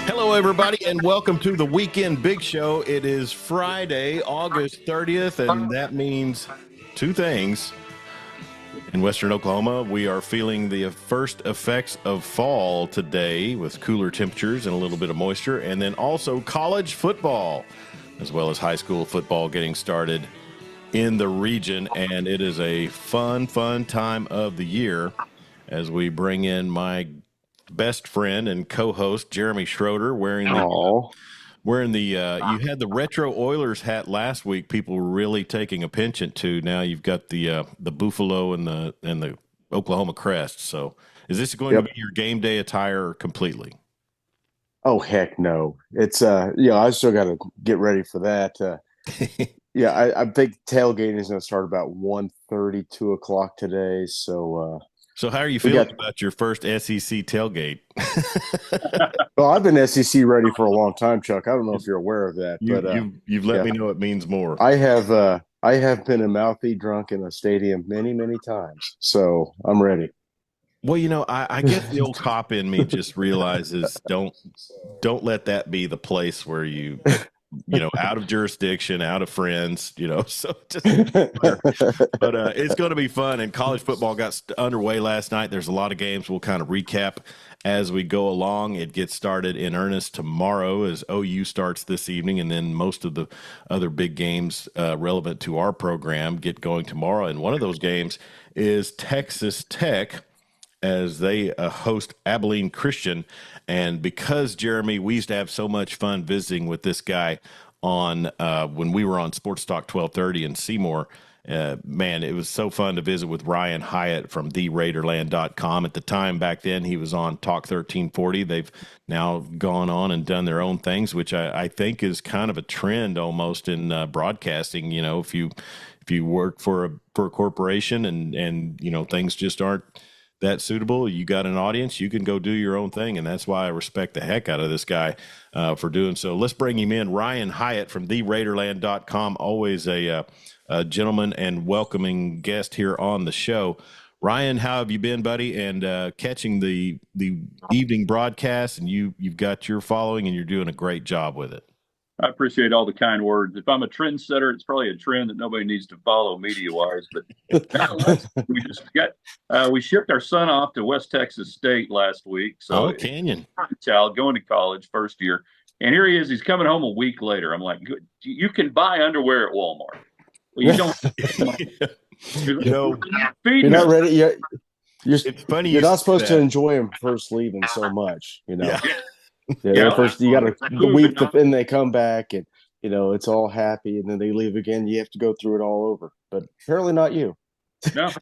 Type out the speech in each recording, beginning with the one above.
Hello, everybody, and welcome to the Weekend Big Show. It is Friday, August 30th, and that means two things. In Western Oklahoma, we are feeling the first effects of fall today with cooler temperatures and a little bit of moisture, and then also college football, as well as high school football getting started in the region, and it is a fun time of the year as we bring in my best friend and co-host Jeremy Schroeder wearing the you had the retro Oilers hat last week. People were really taking a penchant to. Now you've got the buffalo and the Oklahoma crest. So is this going to be your game day attire completely? Oh heck no. It's I still got to get ready for that. I think tailgating is going to start about 1:30, 2 o'clock today. So how are you feeling about your first SEC tailgate? Well, I've been SEC ready for a long time, Chuck. I don't know if you're aware of that, you've let me know it means more. I have been a mouthy drunk in a stadium many times, so I'm ready. Well, I guess the old cop in me just realizes don't let that be the place where you out of jurisdiction, out of friends, so just, but it's going to be fun. And college football got underway last night. There's a lot of games. We'll kind of recap as we go along. It gets started in earnest tomorrow as OU starts this evening. And then most of the other big games relevant to our program get going tomorrow. And one of those games is Texas Tech, as they host Abilene Christian. And because, Jeremy, we used to have so much fun visiting with this guy on when we were on Sports Talk 1230 in Seymour, man, it was so fun to visit with Ryan Hyatt from Raiderland.com. At the time back then, he was on Talk 1340. They've now gone on and done their own things, which I think is kind of a trend almost in broadcasting. If you work for a corporation and things just aren't that suitable, you got an audience, you can go do your own thing. And that's why I respect the heck out of this guy for doing so. Let's bring him in. Ryan Hyatt from Raiderland.com, always a gentleman and welcoming guest here on the show. Ryan, how have you been, buddy? And catching the evening broadcast, and you've got your following and you're doing a great job with it. I appreciate all the kind words. If I'm a trendsetter, it's probably a trend that nobody needs to follow media-wise. But we shipped our son off to West Texas State last week. So Canyon child going to college, first year, and here he is. He's coming home a week later. I'm like, good. You can buy underwear at Walmart. Well, you don't. You're not ready yet. It's funny. You're not supposed to enjoy them first leaving so much. First you got the week, and they come back, and it's all happy, and then they leave again. You have to go through it all over. But apparently not you. No.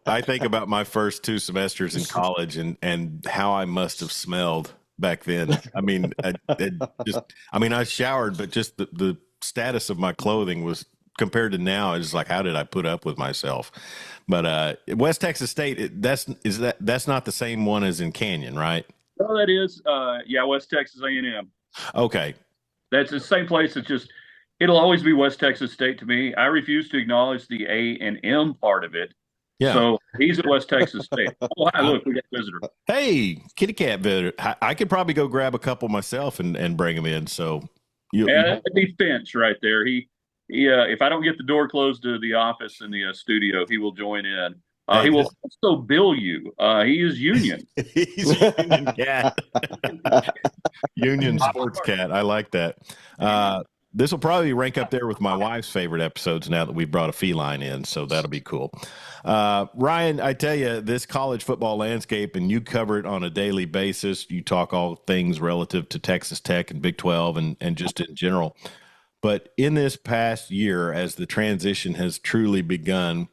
I think about my first 2 semesters in college and how I must have smelled back then. I mean, I showered, but just the status of my clothing was compared to now. It's like, how did I put up with myself? But West Texas State, that's not the same one as in Canyon, right? Oh, that is. West Texas A&M. Okay. That's the same place. It's just, it'll always be West Texas State to me. I refuse to acknowledge the A&M part of it. Yeah. So he's at West Texas State. Oh, hi, look, we got a visitor. Hey, kitty cat visitor. I could probably go grab a couple myself and bring them in. So that'd be Finch right there. He if I don't get the door closed to the office in the studio, he will join in. He will also bill you. He is union. He's a union cat. Union sports cat. I like that. This will probably rank up there with my wife's favorite episodes now that we brought a feline in, so that'll be cool. Ryan, I tell you, this college football landscape, and you cover it on a daily basis. You talk all things relative to Texas Tech and Big 12 and just in general. But in this past year, as the transition has truly begun,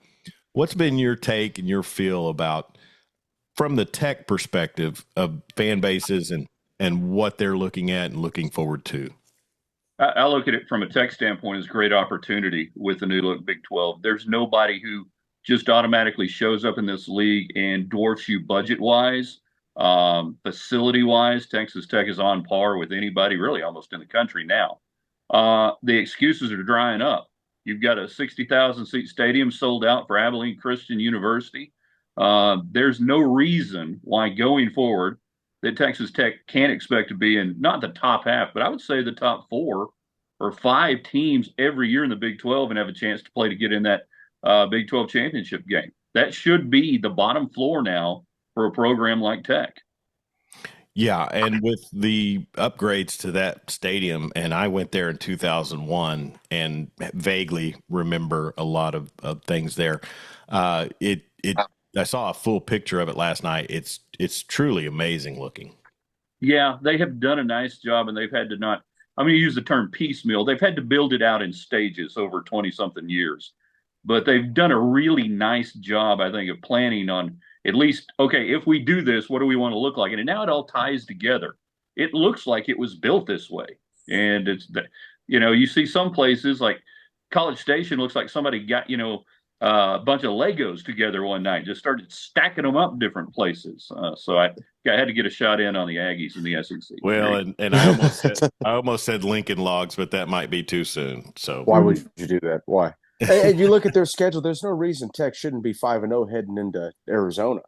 what's been your take and your feel about, from the Tech perspective, of fan bases and what they're looking at and looking forward to? I look at it from a Tech standpoint as a great opportunity with the new look Big 12. There's nobody who just automatically shows up in this league and dwarfs you budget-wise. Facility wise, Texas Tech is on par with anybody really almost in the country now. The excuses are drying up. You've got a 60,000 seat stadium sold out for Abilene Christian University. There's no reason why going forward that Texas Tech can't expect to be in not the top half, but I would say the top 4 or 5 teams every year in the Big 12 and have a chance to play to get in that Big 12 championship game. That should be the bottom floor now for a program like Tech. Yeah, and with the upgrades to that stadium, and I went there in 2001 and vaguely remember a lot of things there. I saw a full picture of it last night. It's truly amazing looking. Yeah, they have done a nice job, and they've had to not. I'm going to use the term piecemeal. They've had to build it out in stages over 20-something years, but they've done a really nice job, I think, of planning on at least, okay, if we do this, what do we want to look like? And now it all ties together. It looks like it was built this way. And you see some places like College Station looks like somebody got, a bunch of Legos together one night, just started stacking them up in different places. So I had to get a shot in on the Aggies in the SEC. Well, and I almost said Lincoln Logs, but that might be too soon. So why would you do that? Why? And you look at their schedule, there's no reason Tech shouldn't be 5-0 heading into Arizona.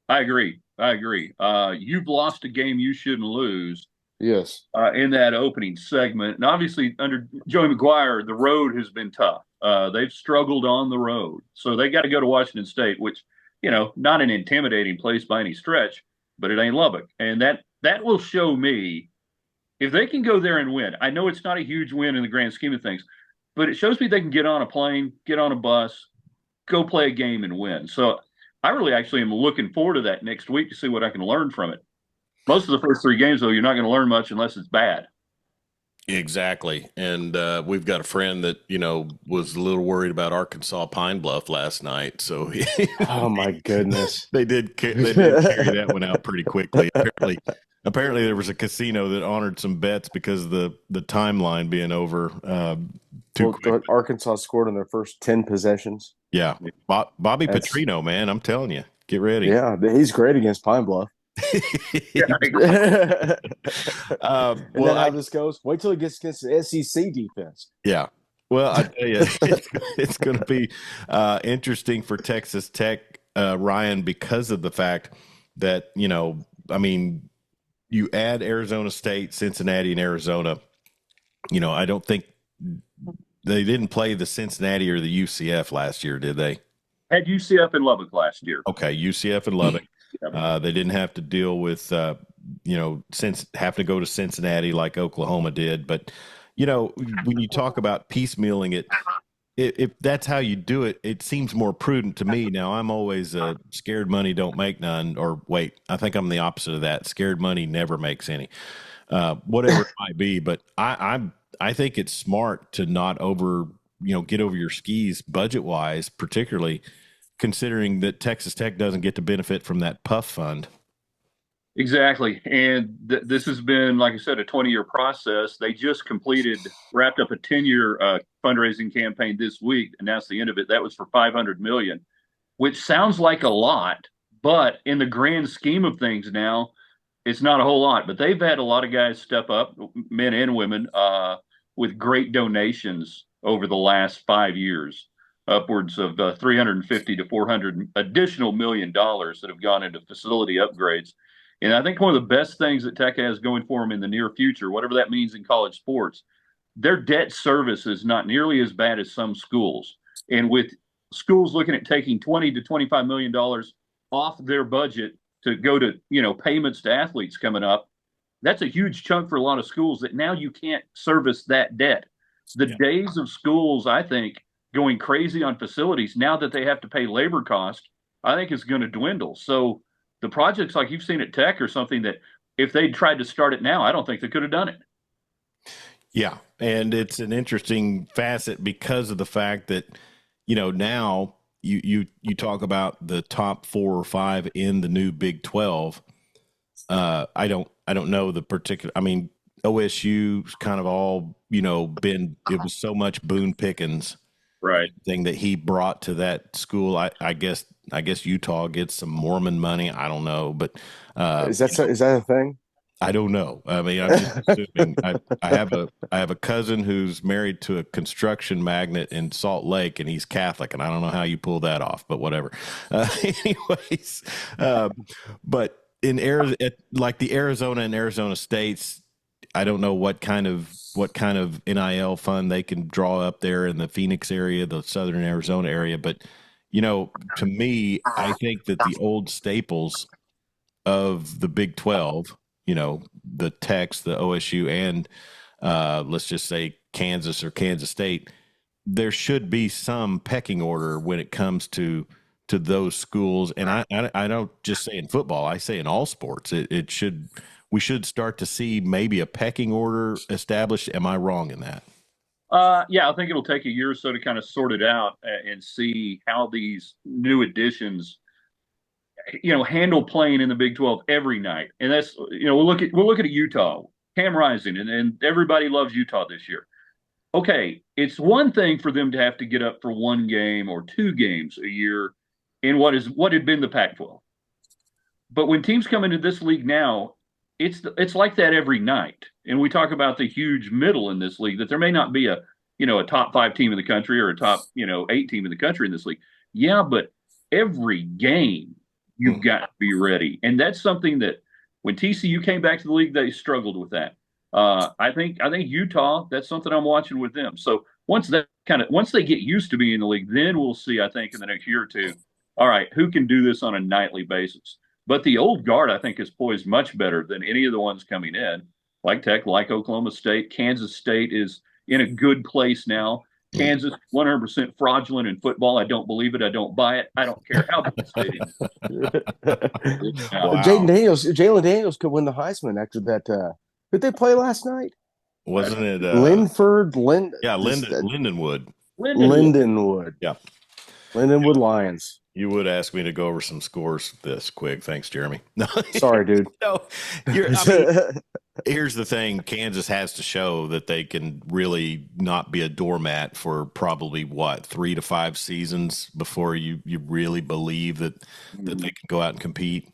I agree. You've lost a game you shouldn't lose. Yes. In that opening segment. And obviously, under Joey McGuire, the road has been tough. They've struggled on the road. So they got to go to Washington State, which, not an intimidating place by any stretch, but it ain't Lubbock. And that will show me if they can go there and win. I know it's not a huge win in the grand scheme of things, but it shows me they can get on a plane, get on a bus, go play a game and win. So I really actually am looking forward to that next week to see what I can learn from it. Most of the first 3 games, though, you're not going to learn much unless it's bad. Exactly. And we've got a friend that, was a little worried about Arkansas Pine Bluff last night. So oh my goodness. They did carry that one out pretty quickly. Apparently there was a casino that honored some bets because of the timeline being over too quick. Arkansas scored in their first 10 possessions. Yeah. Bobby Petrino, man, I'm telling you, get ready. Yeah, he's great against Pine Bluff. How this goes? Wait till he gets against the SEC defense. Yeah. Well, I tell you, it's going to be interesting for Texas Tech, Ryan, because of the fact that, you add Arizona State, Cincinnati, and Arizona. I don't think they didn't play the Cincinnati or the UCF last year, did they? Had UCF in Lubbock last year. Okay, UCF in Lubbock. They didn't have to deal with, have to go to Cincinnati like Oklahoma did. But, when you talk about piecemealing it, if that's how you do it, it seems more prudent to me. Now, I'm always scared money don't make none, or wait, I think I'm the opposite of that. Scared money never makes any, whatever it might be. But I think it's smart to not get over your skis budget wise, particularly considering that Texas Tech doesn't get to benefit from that PUF fund. Exactly. And this has been, like I said, a 20-year process. They just wrapped up a 10-year fundraising campaign this week, and that's the end of it. That was for $500 million, which sounds like a lot, but in the grand scheme of things now, it's not a whole lot. But they've had a lot of guys step up, men and women, with great donations over the last 5 years. Upwards of $350 to $400 additional $1 million that have gone into facility upgrades. And I think one of the best things that Tech has going for them in the near future, whatever that means in college sports, their debt service is not nearly as bad as some schools. And with schools looking at taking $20 to $25 million off their budget to go to, payments to athletes coming up, that's a huge chunk for a lot of schools that now you can't service that debt. The days of schools, I think, going crazy on facilities now that they have to pay labor cost, I think is going to dwindle. So the projects like you've seen at Tech are something that if they'd tried to start it now, I don't think they could have done it. Yeah. And it's an interesting facet because of the fact that, now you talk about the top 4 or 5 in the new Big 12. I don't know the particular, OSU's kind of all, it was so much Boone Pickens Right. thing that he brought to that school. I guess Utah gets some Mormon money. I don't know, but Is that a thing? I don't know. I mean, I'm just assuming. I have a cousin who's married to a construction magnate in Salt Lake, and he's Catholic, and I don't know how you pull that off, but whatever. Anyways, but in Arizona, like the Arizona and Arizona states, I don't know what kind of NIL fund they can draw up there in the Phoenix area, the Southern Arizona area, but to me, I think that the old staples of the Big 12, the Techs, the OSU, and let's just say Kansas or Kansas State, there should be some pecking order when it comes to those schools. And I don't just say in football, I say in all sports. We should start to see maybe a pecking order established. Am I wrong in that? Yeah, I think it'll take a year or so to kind of sort it out and see how these new additions handle playing in the Big 12 every night. And that's, we'll look at Utah, Cam Rising, and everybody loves Utah this year. Okay, it's one thing for them to have to get up for one game or two games a year in what had been the Pac-12. But when teams come into this league now, it's like that every night. And we talk about the huge middle in this league, that there may not be a top 5 team in the country or a top 8 team in the country in this league. Yeah, but every game you've got to be ready. And that's something that when TCU came back to the league, they struggled with that. I think Utah, that's something I'm watching with them. So once they get used to being in the league, then we'll see, I think, in the next year or two, all right, who can do this on a nightly basis? But the old guard, I think, is poised much better than any of the ones coming in, like Tech, like Oklahoma State. Kansas State is in a good place now. Kansas, 100% fraudulent in football. I don't believe it. I don't buy it. I don't care how good the state is. Wow. Jalen Daniels could win the Heisman after that. Who'd they play last night? Wasn't it Lindenwood? Lindenwood. Yeah. Lindenwood Lions. You would ask me to go over some scores this quick. Thanks, Jeremy. No, sorry, dude. No, here's the thing. Kansas has to show that they can really not be a doormat for probably 3 to 5 seasons before you really believe that they can go out and compete.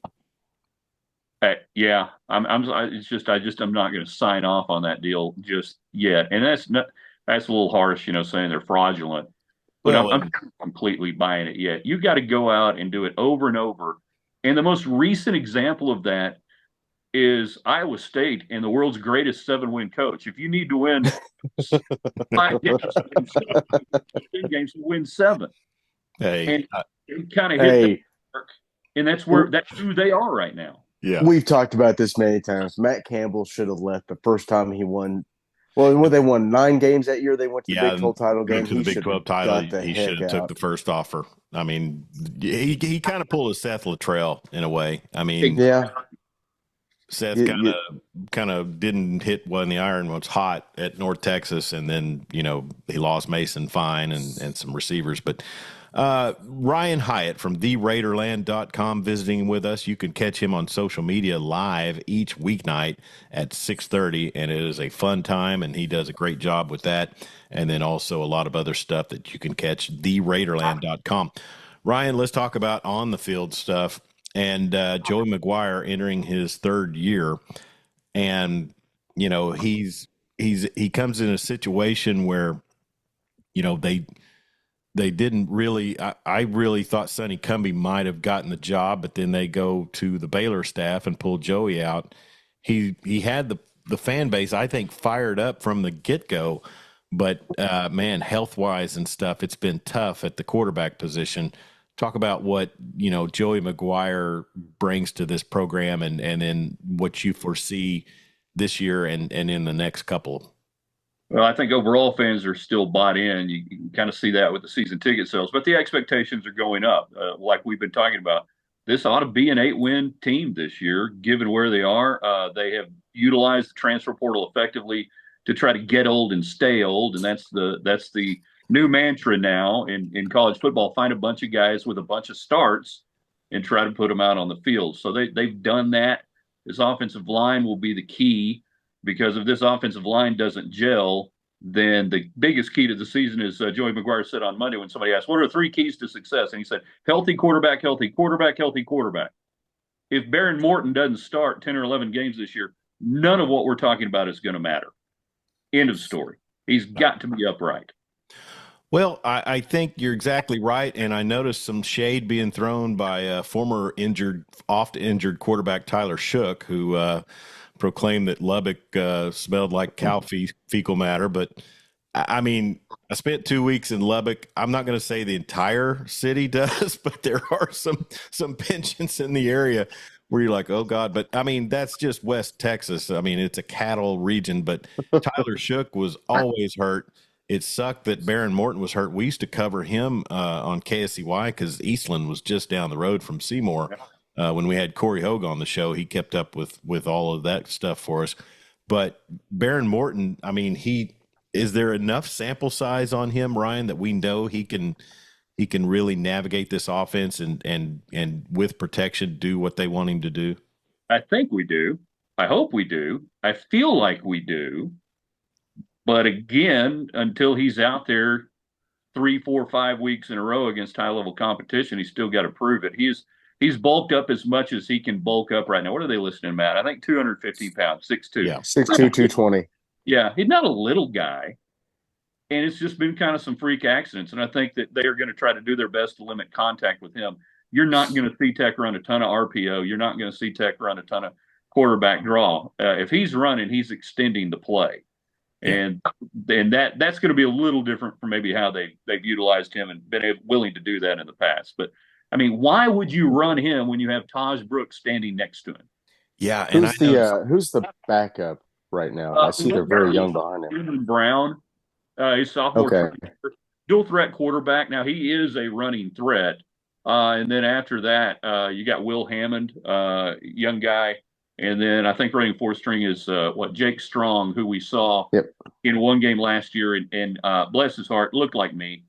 Yeah, I'm not going to sign off on that deal just yet. And that's a little harsh, saying they're fraudulent. But I'm not completely buying it yet. You've got to go out and do it over and over. And the most recent example of that is Iowa State and the world's greatest 7-win coach. If you need to win 5 games, 10 games, win 7. Hey, and it kind of hit that mark. And that's who they are right now. Yeah, we've talked about this many times. Matt Campbell should have left the first time he won. Well, they won 9 games that year. They went to the Big 12 title game. To the Big 12 title, he should have took the first offer. I mean, he kind of pulled a Seth Luttrell in a way. I mean, yeah, Seth kind of didn't hit when the iron was hot at North Texas, and then he lost Mason Fine and some receivers, but. Ryan Hyatt from theraiderland.com visiting with us. You can catch him on social media live each weeknight at 6:30, and it is a fun time, and he does a great job with that. And then also a lot of other stuff that you can catch, theraiderland.com. Ryan, let's talk about on the field stuff. And Joey McGuire entering his 3rd year, and he comes in a situation where they didn't really. I really thought Sonny Cumbie might have gotten the job, but then they go to the Baylor staff and pull Joey out. He had the fan base, I think, fired up from the get-go, but man, health-wise and stuff, it's been tough at the quarterback position. Talk about what Joey McGuire brings to this program, and then what you foresee this year and in the next couple. Well, I think overall fans are still bought in. You can kind of see that with the season ticket sales, but the expectations are going up. Like we've been talking about, this ought to be an 8-win team this year, given where they are. They have utilized the transfer portal effectively to try to get old and stay old, and that's the new mantra now in college football. Find a bunch of guys with a bunch of starts and try to put them out on the field. So they've done that. This offensive line will be the key. Because if this offensive line doesn't gel, then the biggest key to the season is Joey McGuire said on Monday when somebody asked, what are 3 keys to success? And he said, healthy quarterback, healthy quarterback, healthy quarterback. If Baron Morton doesn't start 10 or 11 games this year, none of what we're talking about is going to matter. End of story. He's got to be upright. Well, I think you're exactly right, and I noticed some shade being thrown by former oft-injured quarterback Tyler Shook, who proclaimed that Lubbock smelled like cow fecal matter. But, I mean, I spent 2 weeks in Lubbock. I'm not going to say the entire city does, but there are some pensions in the area where you're like, oh, God. But, I mean, that's just West Texas. I mean, it's a cattle region, but Tyler Shook was always hurt. It sucked that Baron Morton was hurt. We used to cover him on KSCY because Eastland was just down the road from Seymour. When we had Corey Hogue on the show, he kept up with all of that stuff for us. But Baron Morton, I mean, is there enough sample size on him, Ryan, that we know he can really navigate this offense and with protection do what they want him to do? I think we do. I hope we do. I feel like we do. But again, until he's out there 3, 4, 5 weeks in a row against high-level competition, he's still got to prove it. He's bulked up as much as he can bulk up right now. What are they listing him at? I think 250 pounds, 6'2". Yeah, 6'2", 220. Yeah, he's not a little guy. And it's just been kind of some freak accidents. And I think that they are going to try to do their best to limit contact with him. You're not going to see Tech run a ton of RPO. You're not going to see Tech run a ton of quarterback draw. If he's running, he's extending the play. And that's going to be a little different from maybe how they've utilized him and been willing to do that in the past. But, I mean, why would you run him when you have Taj Brooks standing next to him? Yeah, and who's the backup right now? I see they're very young behind him. Brown, he's sophomore, dual threat quarterback. Now, he is a running threat. And then after that, you got Will Hammond, young guy. And then I think running 4th string is Jake Strong, who we saw in one game last year, and bless his heart, looked like me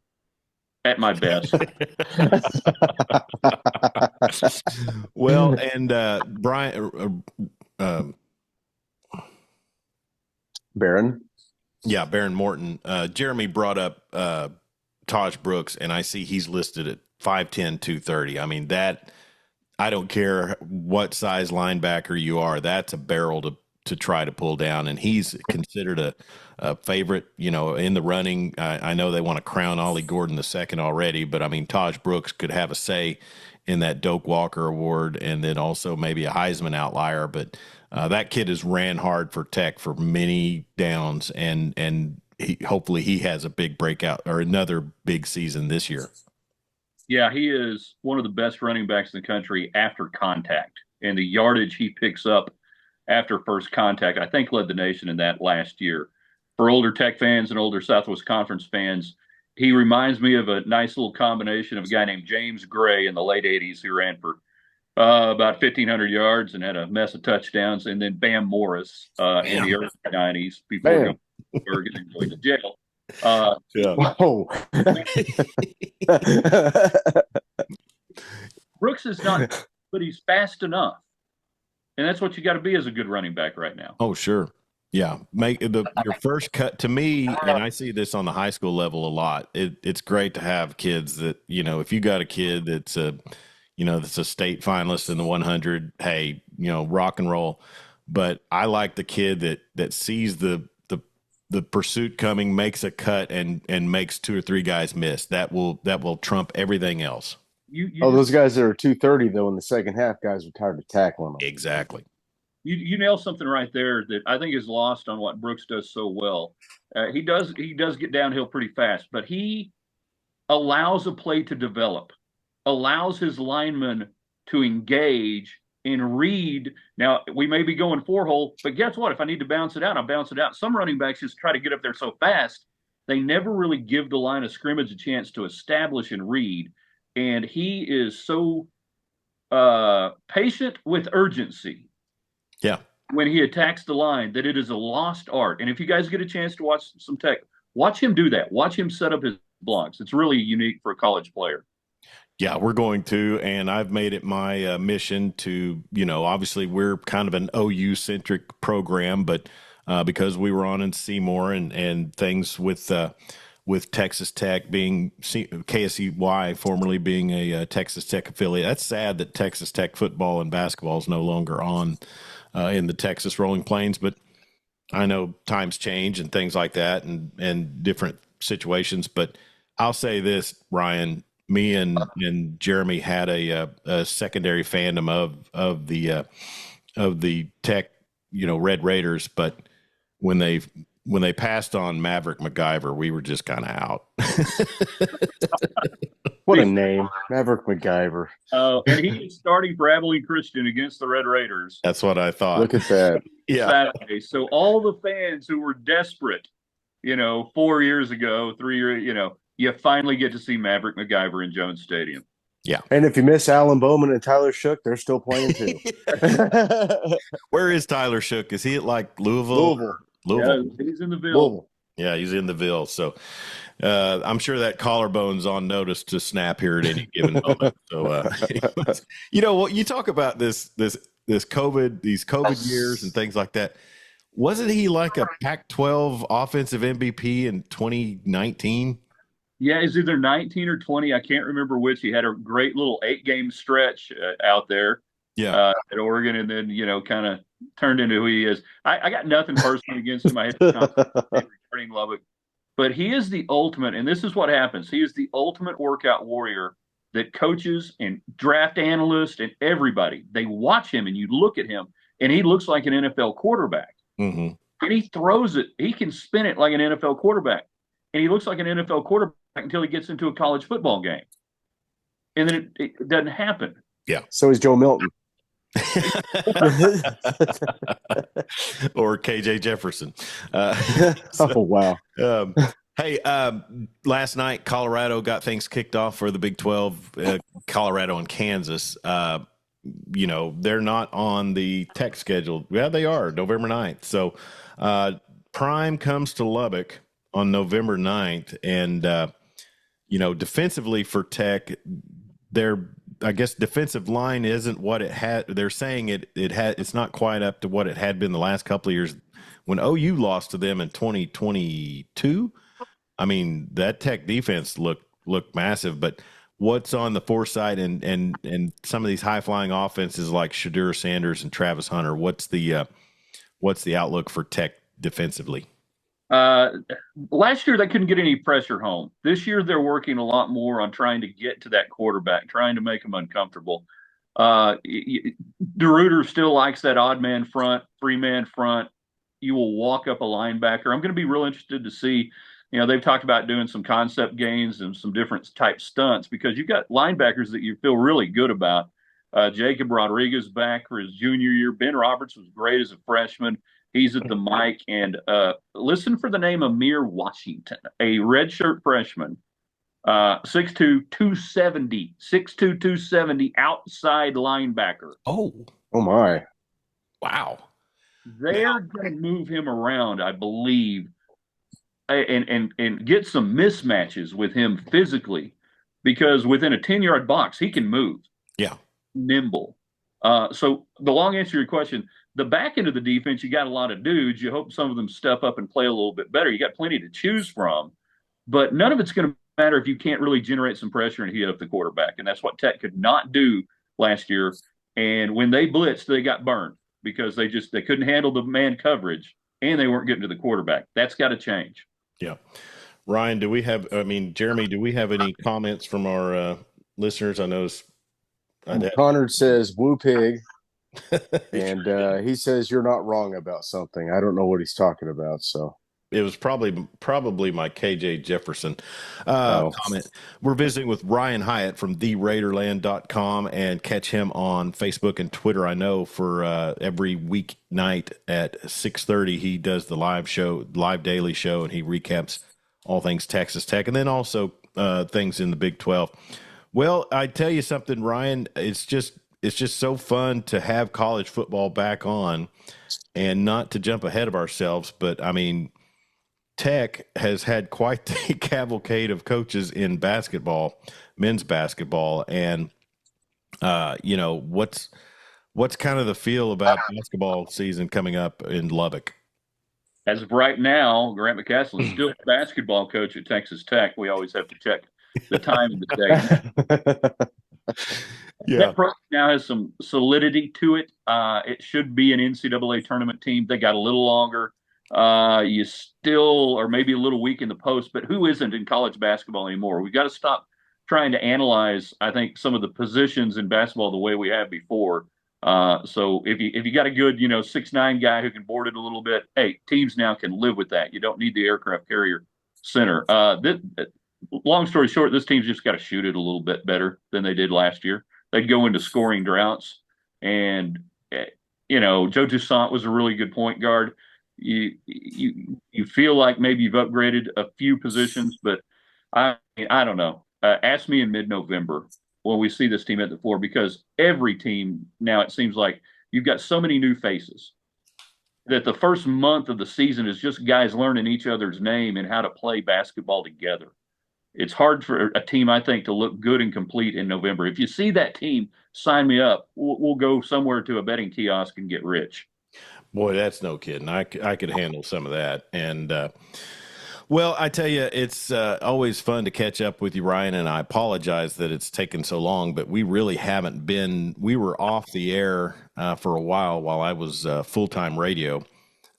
at my best. Well, and Brian Baron. Yeah, Baron Morton. Jeremy brought up Taj Brooks, and I see he's listed at 5'10", 230. I mean, that – I don't care what size linebacker you are. That's a barrel to try to pull down. And he's considered a favorite, in the running. I know they want to crown Ollie Gordon II already, but I mean, Taj Brooks could have a say in that Doak Walker Award and then also maybe a Heisman outlier. But that kid has ran hard for Tech for many downs, and hopefully he has a big breakout or another big season this year. Yeah, he is one of the best running backs in the country after contact. And the yardage he picks up after first contact, I think, led the nation in that last year. For older Tech fans and older Southwest Conference fans, he reminds me of a nice little combination of a guy named James Gray in the late 80s who ran for about 1,500 yards and had a mess of touchdowns, and then Bam Morris in the early 90s before Oregon and going to jail. Whoa. Brooks is not, but he's fast enough, and that's what you got to be as a good running back right now. Oh, sure, yeah. Make your first cut to me, and I see this on the high school level a lot. It's great to have kids that if you got a kid that's that's a state finalist in the 100. Hey, rock and roll. But I like the kid that sees the pursuit coming, makes a cut, and makes 2 or 3 guys miss. That will trump everything else. Those guys that are 230 though in the second half, guys are tired of tackling them. Exactly. You nail something right there that I think is lost on what Brooks does so well. He does get downhill pretty fast, but he allows a play to develop, allows his linemen to engage and read. Now, we may be going 4-hole, but guess what? If I need to bounce it out, I'll bounce it out. Some running backs just try to get up there so fast, they never really give the line of scrimmage a chance to establish and read. And he is so patient with urgency. Yeah. When he attacks the line, that it is a lost art. And if you guys get a chance to watch some Tech, watch him do that. Watch him set up his blocks. It's really unique for a college player. Yeah, we're going to, and I've made it my mission to, obviously we're kind of an OU-centric program, but because we were on in Seymour and things with Texas Tech being KSEY, formerly being a Texas Tech affiliate. That's sad that Texas Tech football and basketball is no longer on in the Texas Rolling Plains, but I know times change and things like that and different situations. But I'll say this, Ryan, me and Jeremy had a secondary fandom of the Tech, Red Raiders, but when they passed on Maverick McGuire, we were just kind of out. What a name, Maverick McGuire. And he is starting for Abilene Christian against the Red Raiders. That's what I thought. Look at that. Yeah. Saturday. So all the fans who were desperate, 4 years ago, 3 years, you finally get to see Maverick McGuire in Jones Stadium. Yeah. And if you miss Alan Bowman and Tyler Shook, they're still playing too. Where is Tyler Shook? Is he at like Louisville? Yeah, he's in the Ville. Yeah, he's in the Ville. So I'm sure that collarbone's on notice to snap here at any given moment. So, what you talk about this COVID, these COVID years and things like that. Wasn't he like a Pac-12 offensive MVP in 2019? Yeah, it's either 19 or 20. I can't remember which. He had a great little 8-game stretch out there. Yeah, at Oregon, and then kind of turned into who he is. I got nothing personally against him. I had regarding Lubbock, but he is the ultimate, and this is what happens. He is the ultimate workout warrior that coaches and draft analysts and everybody, they watch him, and you look at him, and he looks like an NFL quarterback. Mm-hmm. And he throws it. He can spin it like an NFL quarterback, and he looks like an NFL quarterback until he gets into a college football game, and then it doesn't happen. Yeah. So is Joe Milton. Or KJ Jefferson. Oh, wow. Hey, last night, Colorado got things kicked off for the Big 12, Colorado and Kansas. They're not on the Tech schedule. Yeah, they are, November 9th. So Prime comes to Lubbock on November 9th. And, defensively for Tech, I guess defensive line isn't what it had. They're saying it's not quite up to what it had been the last couple of years when OU lost to them in 2022. I mean, that Tech defense looked massive, but what's on the foresight and some of these high flying offenses like Shadur Sanders and Travis Hunter, what's the outlook for Tech defensively? Last year they couldn't get any pressure home. This year they're working a lot more on trying to get to that quarterback, trying to make him uncomfortable. DeRuyter still likes that odd man front, 3-man front. You will walk up a linebacker. I'm going to be real interested to see. They've talked about doing some concept gains and some different type stunts because you've got linebackers that you feel really good about. Jacob Rodriguez back for his junior year. Ben Roberts was great as a freshman. He's at the mic. And listen for the name Amir Washington, a redshirt freshman, 6'2", 270, 6'2", 270 outside linebacker. Oh my. Wow. They're going to move him around, I believe, and get some mismatches with him physically because within a 10-yard box, he can move. Yeah. Nimble. So the long answer to your question, the back end of the defense, you got a lot of dudes. You hope some of them step up and play a little bit better. You got plenty to choose from, but none of it's going to matter if you can't really generate some pressure and heat up the quarterback. And that's what Tech could not do last year. And when they blitzed, they got burned because they couldn't handle the man coverage and they weren't getting to the quarterback. That's got to change. Yeah. Ryan, Jeremy, do we have any comments from our listeners? I know Connor says, woo pig. And he says you're not wrong about something. I don't know what he's talking about. So it was probably my KJ Jefferson comment. We're visiting with Ryan Hyatt from theraiderland.com and catch him on Facebook and Twitter. I know for every weeknight at 6:30 he does the live daily show, and he recaps all things Texas Tech and then also things in the Big 12. Well, I tell you something, Ryan, it's just so fun to have college football back on, and not to jump ahead of ourselves, but I mean, Tech has had quite the cavalcade of coaches in basketball, men's basketball, and what's kind of the feel about basketball season coming up in Lubbock? As of right now, Grant McCaslin is still a basketball coach at Texas Tech. We always have to check the time and the date. Yeah. That program now has some solidity to it. It should be an NCAA tournament team. They got a little longer. You still are maybe a little weak in the post, but who isn't in college basketball anymore? We've got to stop trying to analyze, I think, some of the positions in basketball the way we have before. So if you got a good, 6'9" guy who can board it a little bit, hey, teams now can live with that. You don't need the aircraft carrier center. Long story short, this team's just got to shoot it a little bit better than they did last year. They'd go into scoring droughts, and Joe Toussaint was a really good point guard. You feel like maybe you've upgraded a few positions, but I don't know. Ask me in mid-November when we see this team at the floor, because every team now, it seems like you've got so many new faces that the first month of the season is just guys learning each other's name and how to play basketball together. It's hard for a team, I think, to look good and complete in November. If you see that team, sign me up. We'll go somewhere to a betting kiosk and get rich. Boy, that's no kidding. I could handle some of that. And, well, I tell you, it's always fun to catch up with you, Ryan, and I apologize that it's taken so long, but we really haven't been – we were off the air for a while I was full-time radio.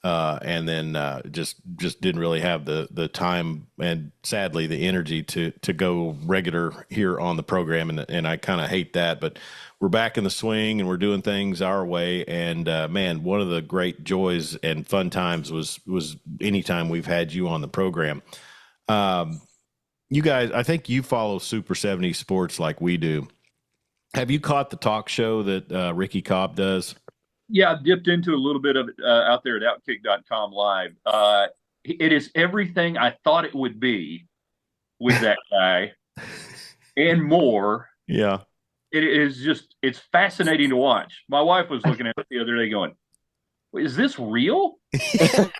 And then just didn't really have the time and sadly the energy to go regular here on the program, and I kind of hate that, but we're back in the swing and we're doing things our way. And man, one of the great joys and fun times was anytime we've had you on the program. You guys, I think you follow Super 70 sports like we do. Have you caught the talk show that Ricky Cobb does? Yeah, I've dipped into a little bit of it out there at Outkick.com live. It is everything I thought it would be with that guy and more. Yeah. It's fascinating to watch. My wife was looking at it the other day going, is this real? This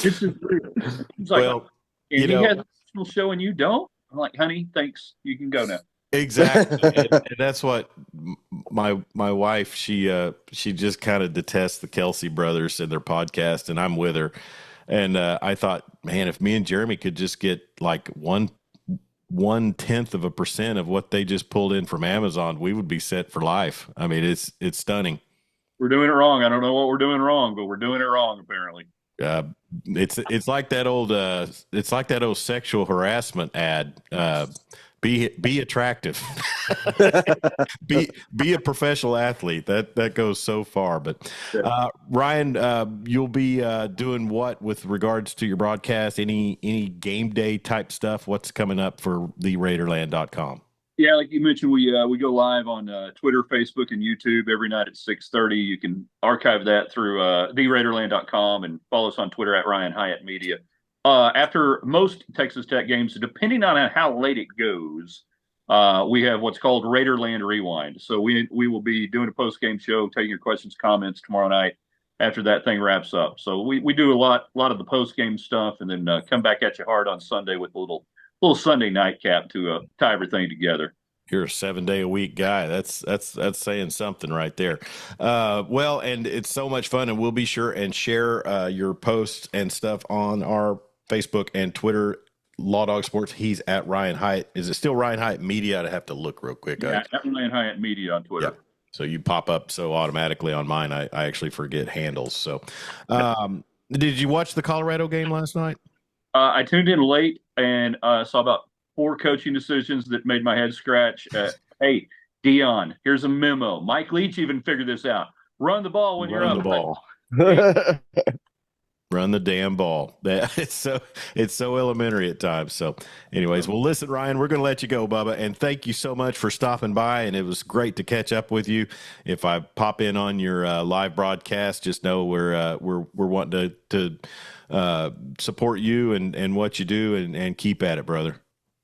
is real. He's like, well, and he has a national show and you don't? I'm like, honey, thanks. You can go now. Exactly. and that's what my wife, she just kind of detests the Kelsey brothers and their podcast, and I'm with her. And I thought, man, if me and Jeremy could just get like 1/10% of what they just pulled in from Amazon, we would be set for life. I mean, it's stunning. We're doing it wrong. I don't know what we're doing wrong, but we're doing it wrong apparently. It's like that old sexual harassment ad. Be attractive. be a professional athlete. That goes so far. But Ryan, you'll be doing what with regards to your broadcast? Any game day type stuff? What's coming up for the Raiderland.com? Yeah, like you mentioned, we go live on Twitter, Facebook, and YouTube every night at 6:30. You can archive that through theraiderland.com and follow us on Twitter at Ryan Hyatt Media. After most Texas Tech games, depending on how late it goes, we have what's called Raiderland Rewind. So we will be doing a post-game show, taking your questions, comments tomorrow night after that thing wraps up. So we do a lot of the post-game stuff, and then come back at you hard on Sunday with a little Sunday nightcap to tie everything together. You're a 7-day-a-week guy. That's saying something right there. Well, and it's so much fun, and we'll be sure and share your posts and stuff on our Facebook and Twitter, Law Dog Sports. He's at Ryan Hyatt. Is it still Ryan Hyatt Media? I'd have to look real quick. Yeah, at Ryan Hyatt Media on Twitter. Yeah. So you pop up so automatically on mine, I actually forget handles. So did you watch the Colorado game last night? I tuned in late and saw about 4 coaching decisions that made my head scratch. Hey, Dion, here's a memo. Mike Leach even figured this out. Run the ball when you're up. Run the ball. Run the damn ball. It's so elementary at times. So anyways, well, listen, Ryan, we're going to let you go, Bubba, and thank you so much for stopping by, and it was great to catch up with you. If I pop in on your live broadcast, just know we're wanting to support you and what you do, and keep at it, brother.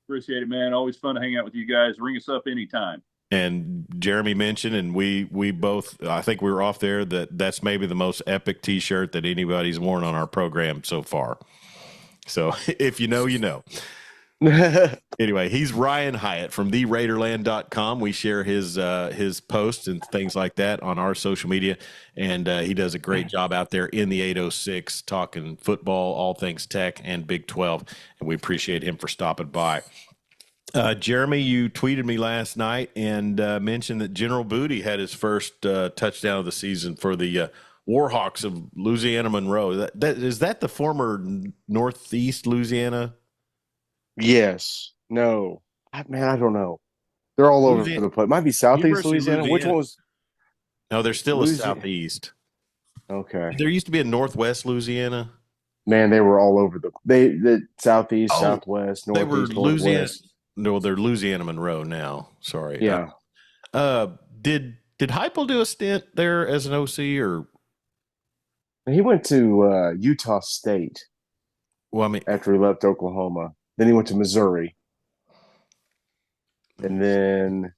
Appreciate it, man. Always fun to hang out with you guys. Ring us up anytime. And Jeremy mentioned, and we both, I think we were off there, that's maybe the most epic T-shirt that anybody's worn on our program so far. So if you know, you know. Anyway, he's Ryan Hyatt from theraiderland.com. We share his posts and things like that on our social media, and he does a great job out there in the 806 talking football, all things Tech and Big 12, and we appreciate him for stopping by. Jeremy, you tweeted me last night and mentioned that General Booty had his first touchdown of the season for the Warhawks of Louisiana Monroe. Is that the former Northeast Louisiana? Yes. No. Man, I don't know. They're all over the place. Might be Southeast Louisiana. Which one was? No, there's still a Southeast. Okay. There used to be a Northwest Louisiana. Man, they were all over the Southeast, Southwest, Northeast, they were Louisiana. Northwest. No, they're Louisiana Monroe now. Sorry. Yeah. Did Heupel do a stint there as an OC or? He went to Utah State. Well, I mean, after he left Oklahoma, then he went to Missouri, and then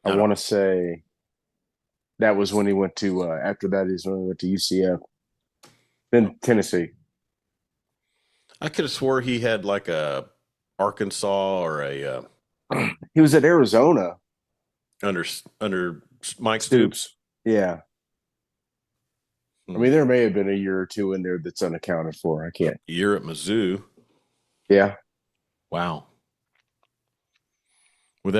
I want to say that was when he went to. After that is when he went to UCF, then Tennessee. I could have swore he had like a Arkansas or a. He was at Arizona under Mike Stoops. Yeah. I mean, there may have been a year or two in there that's unaccounted for. I can't. Year at Mizzou. Yeah. Wow. Would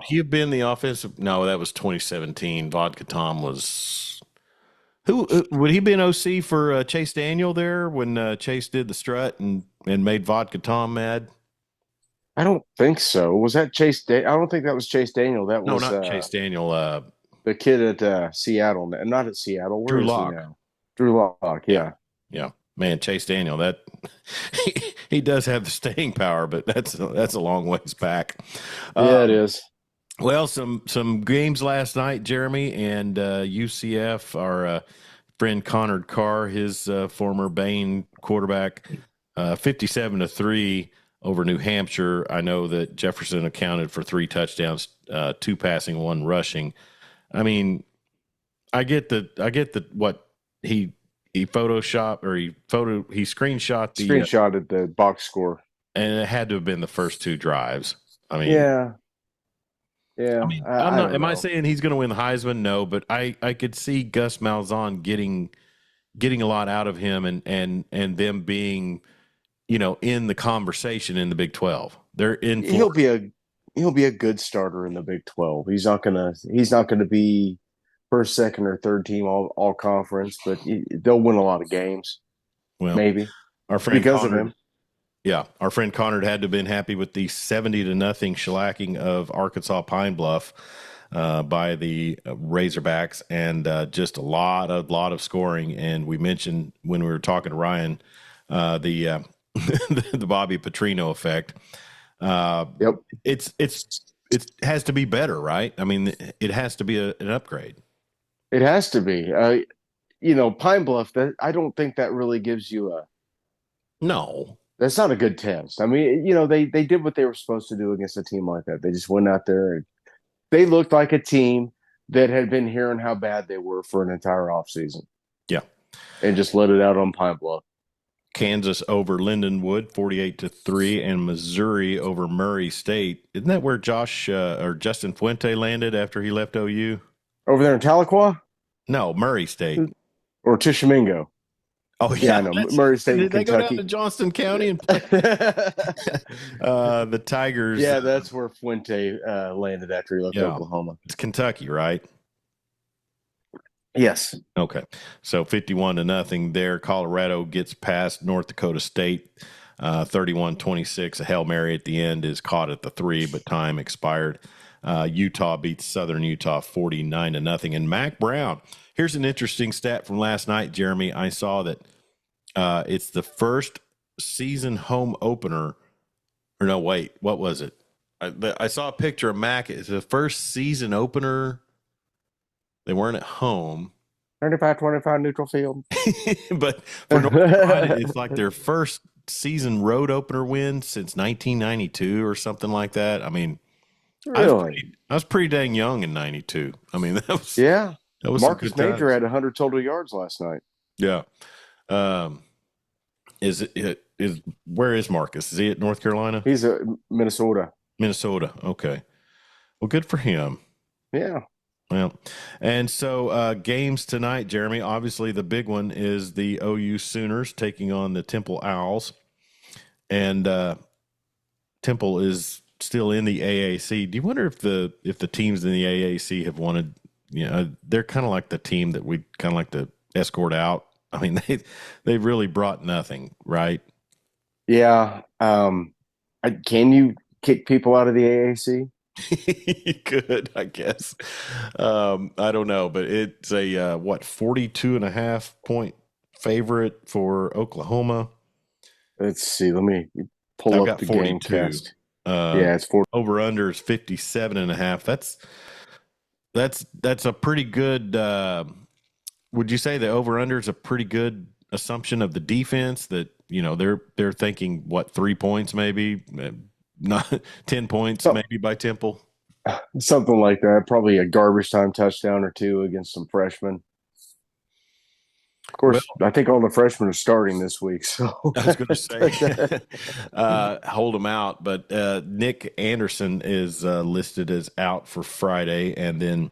he have been the offensive? No, that was 2017. Vodka Tom was. Who would he be an OC for Chase Daniel there when Chase did the strut and made Vodka Tom mad? I don't think so. Was that Chase? I don't think that was Chase Daniel. That was not Chase Daniel. The kid at Seattle, not at Seattle. Where Drew is Lock. he now? Drew Lock. Yeah. Man, Chase Daniel. That he does have the staying power, but that's a long ways back. Yeah, it is. Well, some games last night, Jeremy, and UCF. Our friend Connor Carr, his former Bain quarterback, 57-3 over New Hampshire. I know that Jefferson accounted for 3 touchdowns, 2 passing, 1 rushing. I mean, I get that what he photoshopped or he screenshotted the box score, and it had to have been the first 2 drives. I mean, yeah. I mean, I'm not. Am I saying he's going to win the Heisman? No, but I could see Gus Malzahn getting a lot out of him and them being, in the conversation in the Big 12. They're in. He'll be a good starter in the Big 12. He's not gonna be first, second, or third team all conference, but they'll win a lot of games. Well, maybe our friend because Connor, of him. Yeah, our friend Connor had to have been happy with the 70-0 shellacking of Arkansas Pine Bluff by the Razorbacks, and just a lot of scoring. And we mentioned when we were talking to Ryan the Bobby Petrino effect. Yep, it has to be better, right? I mean, it has to be an upgrade. It has to be. Pine Bluff. I don't think that really gives you a. No. That's not a good test. I mean, they did what they were supposed to do against a team like that. They just went out there and they looked like a team that had been hearing how bad they were for an entire offseason. Yeah. And just let it out on Pine Bluff. Kansas over Lindenwood, 48-3, and Missouri over Murray State. Isn't that where Justin Fuente landed after he left OU? Over there in Tahlequah? No, Murray State. Or Tishomingo. Oh, yeah. I know. Murray State in Kentucky. They go down to Johnston County and play? The Tigers. Yeah, that's where Fuente landed after he left Oklahoma. It's Kentucky, right? Yes. Okay. So 51-0 there. Colorado gets past North Dakota State, 31-26. A Hail Mary at the end is caught at the 3, but time expired. Utah beats Southern Utah 49-0. And Mac Brown. Here's an interesting stat from last night, Jeremy. I saw that it's the first season home opener. Or no, wait, what was it? I saw a picture of Mac. It's the first season opener. They weren't at home. 35-25 neutral field. But for North Carolina, it's like their first season road opener win since 1992 or something like that. I mean, really? I was pretty dang young in 92. I mean, that was Marcus Major had 100 total yards last night. Yeah. where is Marcus? Is he at North Carolina? He's a Minnesota. Minnesota. Okay. Well, good for him. Yeah. Well, and so games tonight, Jeremy. Obviously, the big one is the OU Sooners taking on the Temple Owls, and Temple is still in the AAC. Do you wonder if the teams in the AAC have wanted? They're kind of like the team that we kind of like to escort out. I mean, they've really brought nothing, right? Yeah. Can you kick people out of the AAC? You could, I guess. I don't know, but it's a 42.5 point favorite for Oklahoma. Let's see. Let me pull up the 42. game cast. Yeah, it's 40. Over under is 57.5. That's a pretty good. Would you say the over under is a pretty good assumption of the defense that they're thinking 3 points maybe, not 10 points maybe by Temple, something like that. Probably a garbage time touchdown or two against some freshmen. Of course, I think all the freshmen are starting this week. So I was going to say, hold them out. But Nick Anderson is listed as out for Friday, and then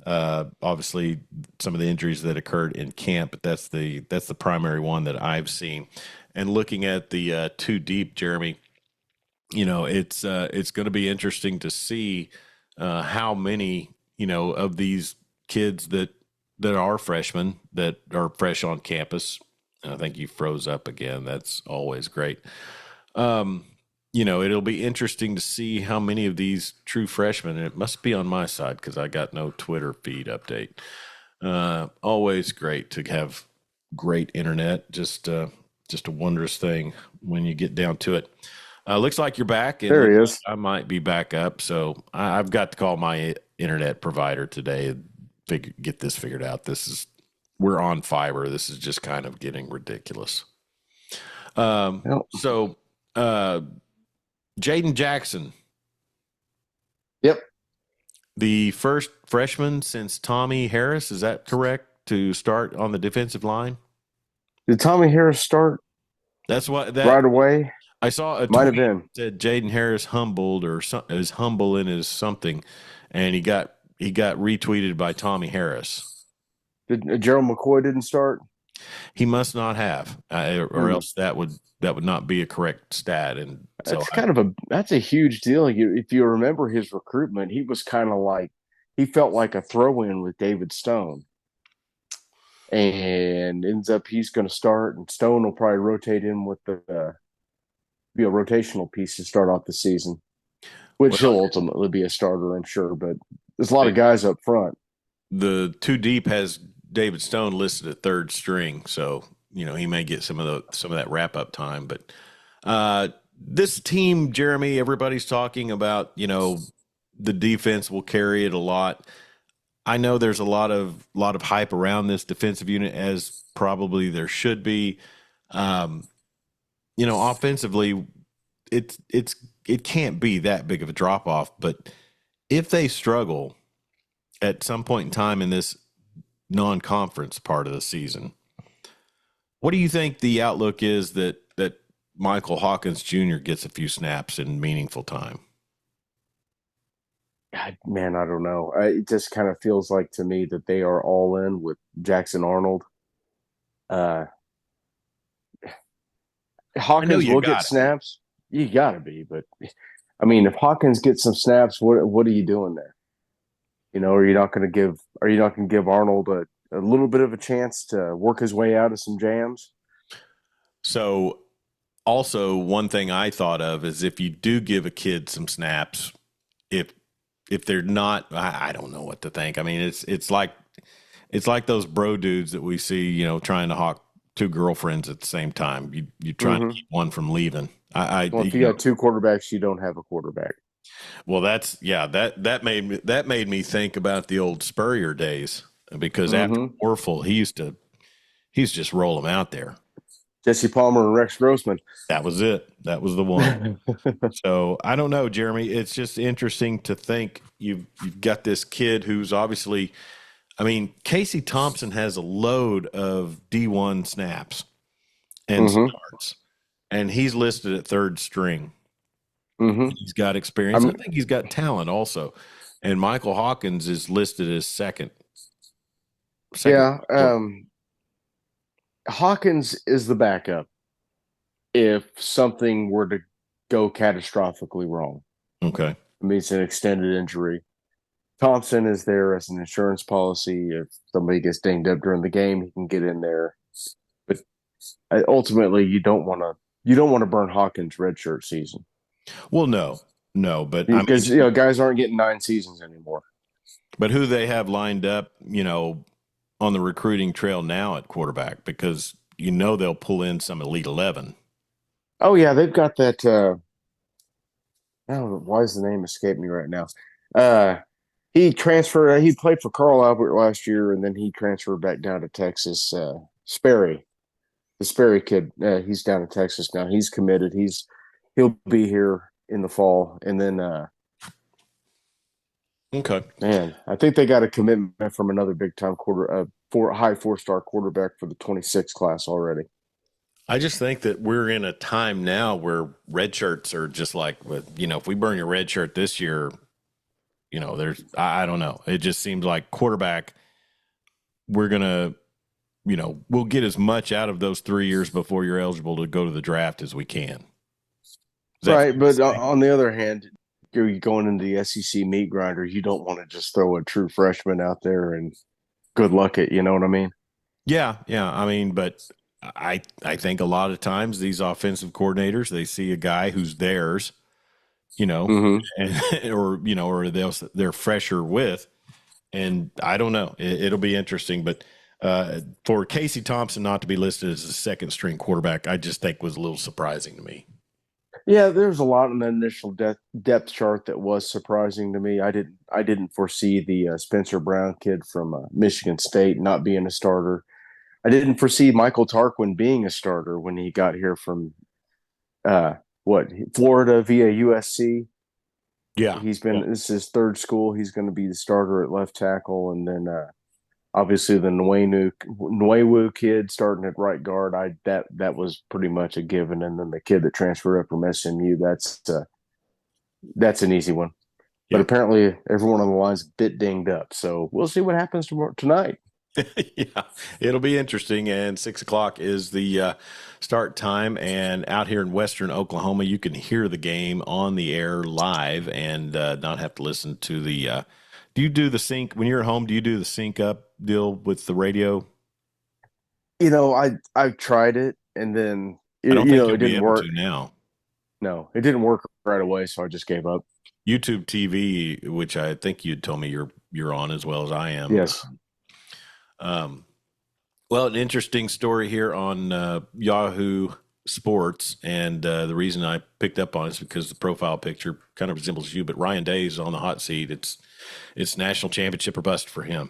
obviously some of the injuries that occurred in camp. But that's the primary one that I've seen. And looking at the two deep, Jeremy, it's going to be interesting to see how many of these kids that are freshmen that are fresh on campus. And I think you froze up again. That's always great. It'll be interesting to see how many of these true freshmen, and it must be on my side because I got no Twitter feed update. Always great to have great internet. Just a wondrous thing when you get down to it. Looks like you're back. And there he is. I might be back up. So I've got to call my internet provider today and get this figured out. We're on fiber. This is just kind of getting ridiculous. So Jaden Jackson. Yep. The first freshman since Tommy Harris, is that correct, to start on the defensive line? Did Tommy Harris start right away? I saw a might tweet have been said Jaden Harris humbled or is humble in his something, and he got retweeted by Tommy Harris. Did Gerald McCoy didn't start? He must not have, or else that would not be a correct stat. And so that's a huge deal. If you remember his recruitment, he was kind of like he felt like a throw-in with David Stone, and ends up he's going to start, and Stone will probably rotate in with be a rotational piece to start off the season, which he'll ultimately be a starter, I'm sure. But there's a lot of guys up front. The two deep has David Stone listed at third string, so he may get some of that wrap up time. But this team, Jeremy, everybody's talking about the defense will carry it a lot. I know there's a lot of hype around this defensive unit, as probably there should be. Offensively, it can't be that big of a drop off. But if they struggle at some point in time in this non-conference part of the season, what do you think the outlook is that Michael Hawkins Jr. gets a few snaps in meaningful time? God, man, I don't know. It just kind of feels like to me that they are all in with Jackson Arnold. Hawkins will get snaps. You got to be, but I mean, if Hawkins gets some snaps, what are you doing there? Are you not going to give Arnold a little bit of a chance to work his way out of some jams? So, also one thing I thought of is if you do give a kid some snaps, if they're not, I don't know what to think. I mean, it's like those bro dudes that we see, trying to hawk two girlfriends at the same time. You trying to keep one from leaving. If you got two quarterbacks, you don't have a quarterback. Well, that made me think about the old Spurrier days, because after Orful, he's just roll them out there. Jesse Palmer and Rex Grossman. That was it. That was the one. So I don't know, Jeremy. It's just interesting to think you've got this kid who's obviously, I mean, Casey Thompson has a load of D1 snaps and starts. and he's listed at third string. Mm-hmm. He's got experience. I think he's got talent also. And Michael Hawkins is listed as second. Yeah. Hawkins is the backup if something were to go catastrophically wrong. Okay. I mean, it's an extended injury. Thompson is there as an insurance policy. If somebody gets dinged up during the game, he can get in there. But ultimately, you don't want to burn Hawkins' redshirt season. Well, no, but because guys aren't getting 9 seasons anymore. But who they have lined up, on the recruiting trail now at quarterback, because they'll pull in some Elite 11. Oh yeah, they've got that. Why does the name escape me right now? He transferred. He played for Carl Albert last year, and then he transferred back down to Texas. Sperry, the Sperry kid, he's down in Texas now. He's committed. He'll be here in the fall, and then. Okay. Man, I think they got a commitment from another big time high 4-star quarterback for the 26 class already. I just think that we're in a time now where red shirts are just like, if we burn your red shirt this year, I don't know. It just seems like quarterback, we're going to, we'll get as much out of those 3 years before you're eligible to go to the draft as we can. Right. But on the other hand, you're going into the SEC meat grinder. You don't want to just throw a true freshman out there and good luck at, you know what I mean? Yeah. I mean, but I think a lot of times these offensive coordinators, they see a guy who's theirs, mm-hmm. and or they're fresher with, and I don't know. It'll be interesting, but for Casey Thompson not to be listed as a second string quarterback, I just think was a little surprising to me. Yeah, there's a lot in the initial depth chart that was surprising to me. I didn't foresee the Spencer Brown kid from Michigan State not being a starter. I didn't foresee Michael Tarquin being a starter when he got here from Florida via USC. Yeah, this is his third school. He's going to be the starter at left tackle, and then obviously the Nwewu kid starting at right guard. That was pretty much a given, and then the kid that transferred up from SMU. That's an easy one. Yeah. But apparently everyone on the line's a bit dinged up, so we'll see what happens tonight. Yeah, it'll be interesting. And 6:00 is the start time. And out here in Western Oklahoma, you can hear the game on the air live and not have to listen to the. Do you do the sync when you're at home? Do you do the sync up deal with the radio? I've tried it, and then I don't think it didn't work now. No, it didn't work right away, so I just gave up. YouTube TV, which I think you told me you're on as well as I am. Yes. Well, an interesting story here on Yahoo Sports, and the reason I picked up on it is because the profile picture kind of resembles you, but Ryan Day is on the hot seat. It's national championship or bust for him.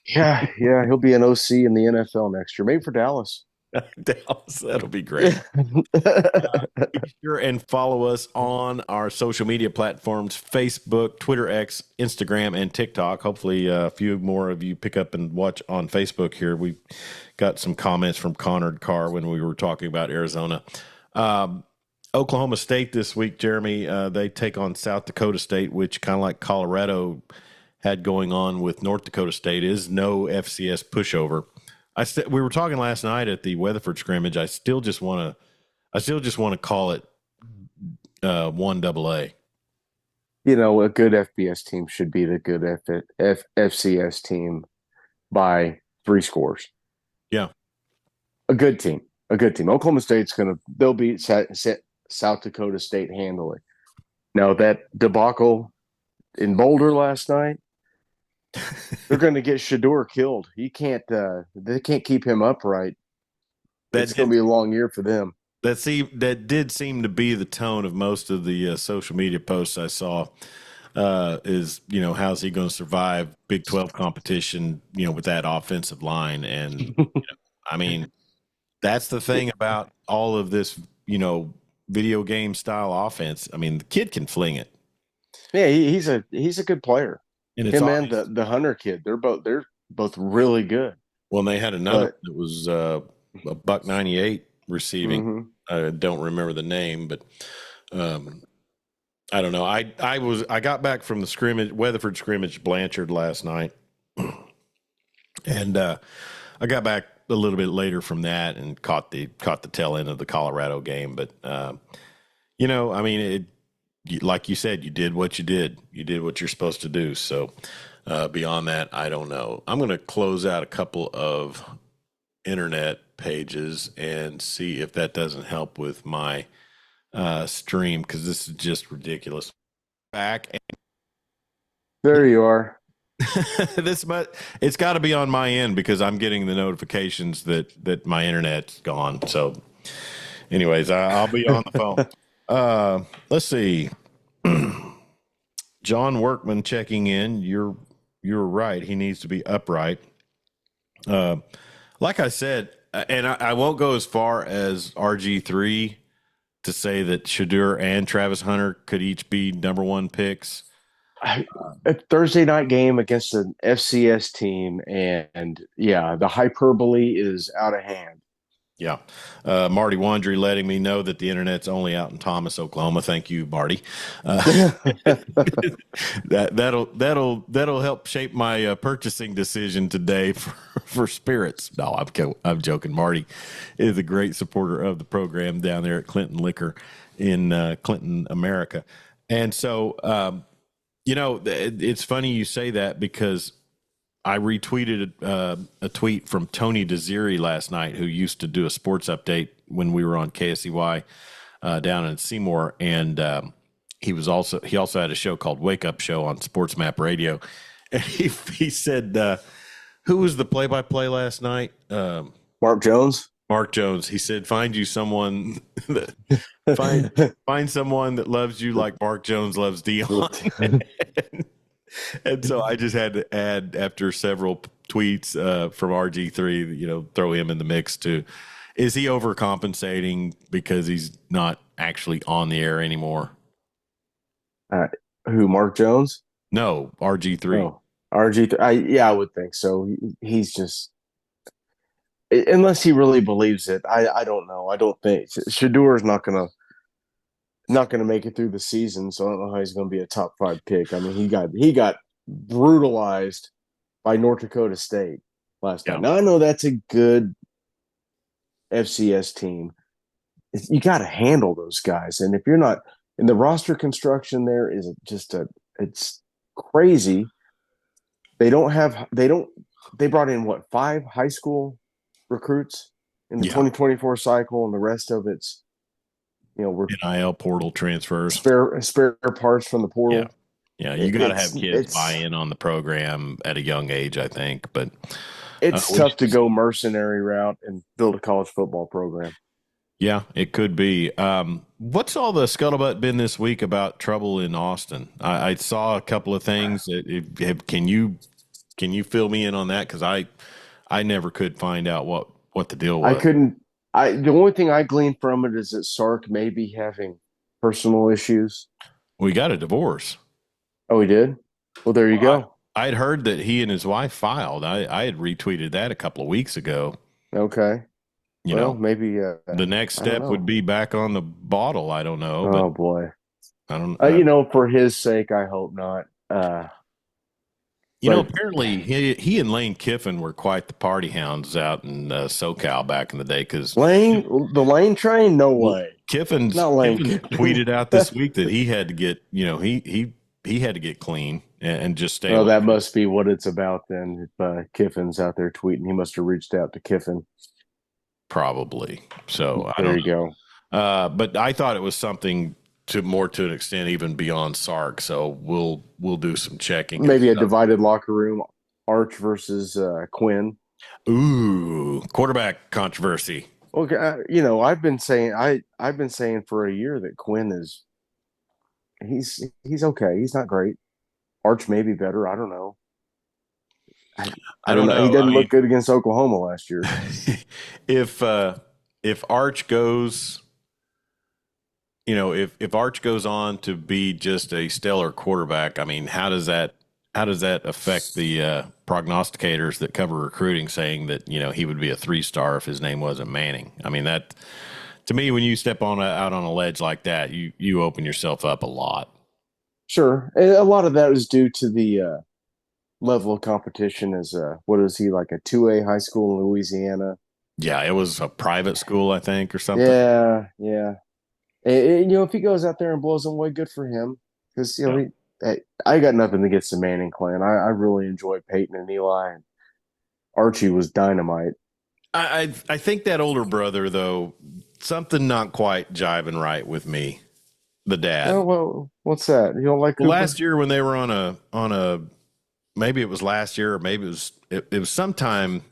Yeah, he'll be an OC in the NFL next year, maybe for Dallas. Dallas, that'll be great. Be sure and follow us on our social media platforms: Facebook, Twitter, X, Instagram, and TikTok. Hopefully a few more of you pick up and watch on Facebook here. We got some comments from Connor Carr when we were talking about Arizona. Oklahoma State this week, Jeremy, they take on South Dakota State, which kind of like Colorado had going on with North Dakota State is no FCS pushover. We were talking last night at the Weatherford scrimmage. I still just want to call it 1AA. A good FBS team should be the good FCS team by 3 scores. Yeah, a good team. Oklahoma State's they'll beat South Dakota State handily. Now that debacle in Boulder last night, they're going to get Shador killed. They can't keep him upright. It's going to be a long year for them. That did seem to be the tone of most of the social media posts I saw. Is how's he going to survive Big 12 competition? With that offensive line, and I mean, that's the thing about all of this. Video game style offense. I mean, the kid can fling it. Yeah, he's a good player. And him and the Hunter kid, they're both really good. Well, and they had another that was $198. receiving. Mm-hmm. I don't remember the name, but I don't know. I got back from the scrimmage, Weatherford scrimmage, Blanchard last night, and I got back a little bit later from that and caught the tail end of the Colorado game. But I mean, like you said, you did what you did. You did what you're supposed to do. So beyond that, I don't know. I'm going to close out a couple of internet pages and see if that doesn't help with my stream, because this is just ridiculous. Back. There you are. It's got to be on my end because I'm getting the notifications that my internet's gone. So, anyways, I'll be on the phone. Let's see. John Workman checking in. You're right. He needs to be upright. Like I said, and I won't go as far as RG3 to say that Shedeur and Travis Hunter could each be number one picks. A Thursday night game against an FCS team, and yeah, the hyperbole is out of hand. Yeah. Marty Wandry letting me know that the internet's only out in Thomas, Oklahoma. Thank you, Marty. That'll help shape my purchasing decision today for spirits. No, I'm joking. Marty is a great supporter of the program down there at Clinton Liquor in Clinton, America. And so, it's funny you say that because I retweeted a tweet from Tony Desiri last night, who used to do a sports update when we were on KSEY down in Seymour, and he also had a show called Wake Up Show on Sports Map Radio, and he said, "Who was the play-by-play last night?" Mark Jones. Mark Jones. He said, "Find you someone that find someone that loves you like Mark Jones loves Dion." And so I just had to add, after several tweets from RG3, throw him in the mix too. Is he overcompensating because he's not actually on the air anymore? Who, Mark Jones? No, RG3. Oh, RG3. I would think so. He's just, unless he really believes it. I don't know. I don't think Shadeur's not gonna make it through the season, so I don't know how he's going to be a top 5 pick. I mean, he got brutalized by North Dakota State last night. Now I know that's a good FCS team. You got to handle those guys, and if you're not in the roster construction, there is it's crazy. They brought in 5 high school recruits in the 2024 cycle, and the rest of it's we're NIL portal transfers, spare parts from the portal. Yeah, you got to have kids buy in on the program at a young age, I think. But it's tough to go mercenary route and build a college football program. Yeah, it could be. What's all the scuttlebutt been this week about trouble in Austin? I saw a couple of things. Can you fill me in on that? Because I never could find out what the deal was. I couldn't. The only thing I gleaned from it is that Sark may be having personal issues. We got a divorce. Oh, he did? Well, there you go. I'd heard that he and his wife filed. I had retweeted that a couple of weeks ago. Okay. Maybe the next step would be back on the bottle. I don't know. Oh, boy. I don't. For his sake, I hope not. Apparently he and Lane Kiffin were quite the party hounds out in SoCal back in the day. Because the Lane train, no way. Kiffin tweeted out this week that he had to get, he had to get clean and just stay. Well, that must be what it's about then. If Kiffin's out there tweeting, he must have reached out to Kiffin. Probably. So there you go. But I thought it was something to an extent even beyond Sark. So we'll do some checking. Maybe a divided locker room, Arch versus Quinn. Ooh, quarterback controversy. Okay, I've been saying for a year that Quinn is he's okay. He's not great. Arch may be better. I don't know. I don't know. He didn't look good against Oklahoma last year. If Arch goes. If Arch goes on to be just a stellar quarterback, I mean, how does that how does that affect the prognosticators that cover recruiting, saying that he would be a 3-star if his name wasn't Manning? I mean, that to me, when you step out on a ledge like that, you open yourself up a lot. Sure, and a lot of that is due to the level of competition. As what is he, like a 2A high school in Louisiana? Yeah, it was a private school, I think, or something. Yeah, yeah. If he goes out there and blows them away, good for him. Because Yeah. I got nothing against the Manning clan. I really enjoyed Peyton and Eli, and Archie was dynamite. I think that older brother, though, something not quite jiving right with me. The Oh dad. well, what's that? You don't like Well, Cooper? last year when they were on a maybe it was last year, or maybe it was sometime.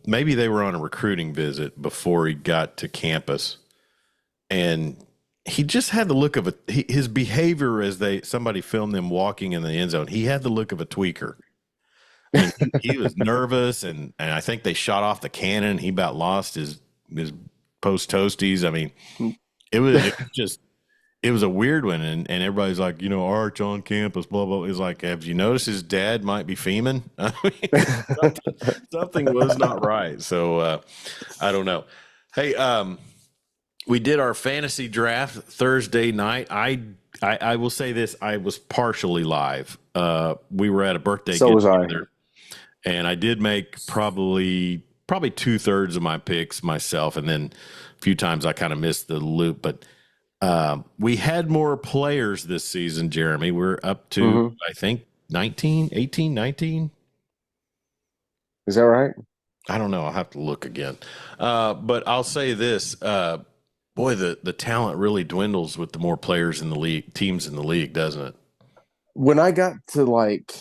Maybe they were on a recruiting visit before he got to campus, and he just had the look of his behavior as somebody filmed them walking in the end zone. He had the look of a tweaker. I mean, he was nervous, and I think they shot off the cannon. He about lost his post toasties. I mean, it was a weird one, and everybody's like, Arch on campus, blah blah. He's like, have you noticed his dad might be Feeman? I mean, something was not right. So I don't know. Hey, we did our fantasy draft Thursday night. I will say this: I was partially live. We were at a birthday So get was I. together, and I did make probably 2/3 of my picks myself, and then a few times I kind of missed the loop. But we had more players this season, Jeremy. We're up to I think 18, 19. Is that right? I don't know. I'll have to look again. But I'll say this. Boy, the talent really dwindles with the more players in the league, teams in the league, doesn't it? When I got to like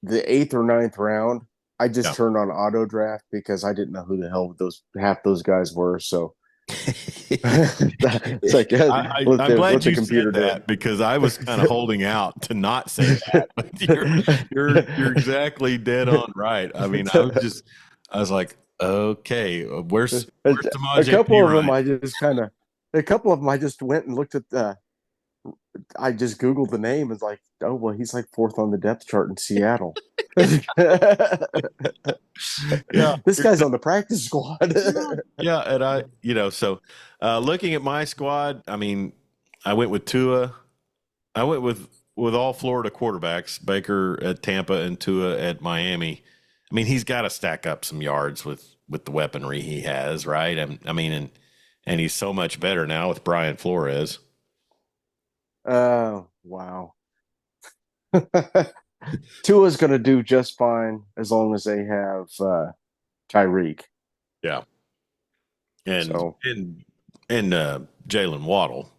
the eighth or ninth round, I just turned on auto draft because I didn't know who the hell half those guys were. So it's like I'm glad the you computer said that because I was kind of holding out to not say that. But you're exactly dead on right. I mean, I was like, okay, where's a Samaje couple of them Perine? a couple of them I just went and looked at I just Googled the name and was like, oh well, he's like fourth on the depth chart in Seattle. Yeah, This guy's on the practice squad. yeah, and so looking at my squad, I mean, I went with Tua. I went with all Florida quarterbacks, Baker at Tampa and Tua at Miami. I mean, he's got to stack up some yards with the weaponry he has, right? I mean, and he's so much better now with Brian Flores. Oh, wow. Tua's going to do just fine as long as they have Tyreek. Yeah. And So, and Jalen Waddle.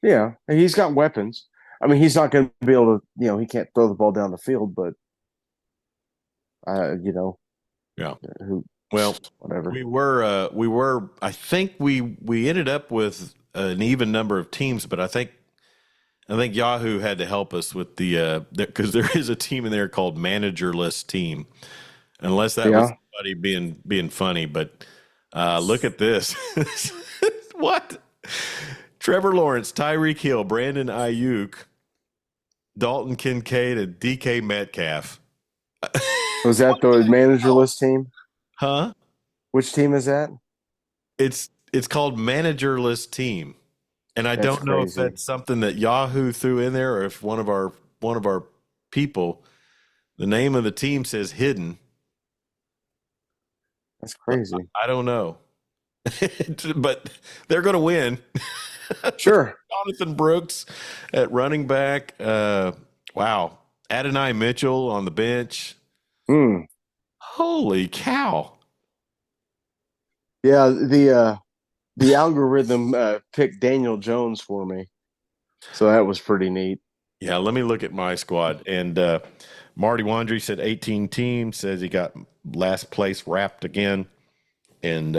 yeah, he's got weapons. I mean, he's not going to be able to, he can't throw the ball down the field, but, Yeah. who, Well, whatever. we were I think we ended up with an even number of teams, but I think Yahoo had to help us with because there is a team in there called managerless team, unless that was somebody being funny. But look at this. What? Trevor Lawrence, Tyreek Hill, Brandon Ayuk, Dalton Kincaid, and DK Metcalf. Was that the managerless team? Huh? Which team is that? It's called managerless team. And I don't know if that's something that Yahoo threw in there or if one of our people, the name of the team says hidden. That's crazy. I don't know. But they're going to win. Sure. Jonathan Brooks at running back. Wow. Adonai Mitchell on the bench. Holy cow. Yeah, the algorithm picked Daniel Jones for me. So that was pretty neat. Yeah, let me look at my squad. And Marty Wandry said 18 teams, says he got last place wrapped again. And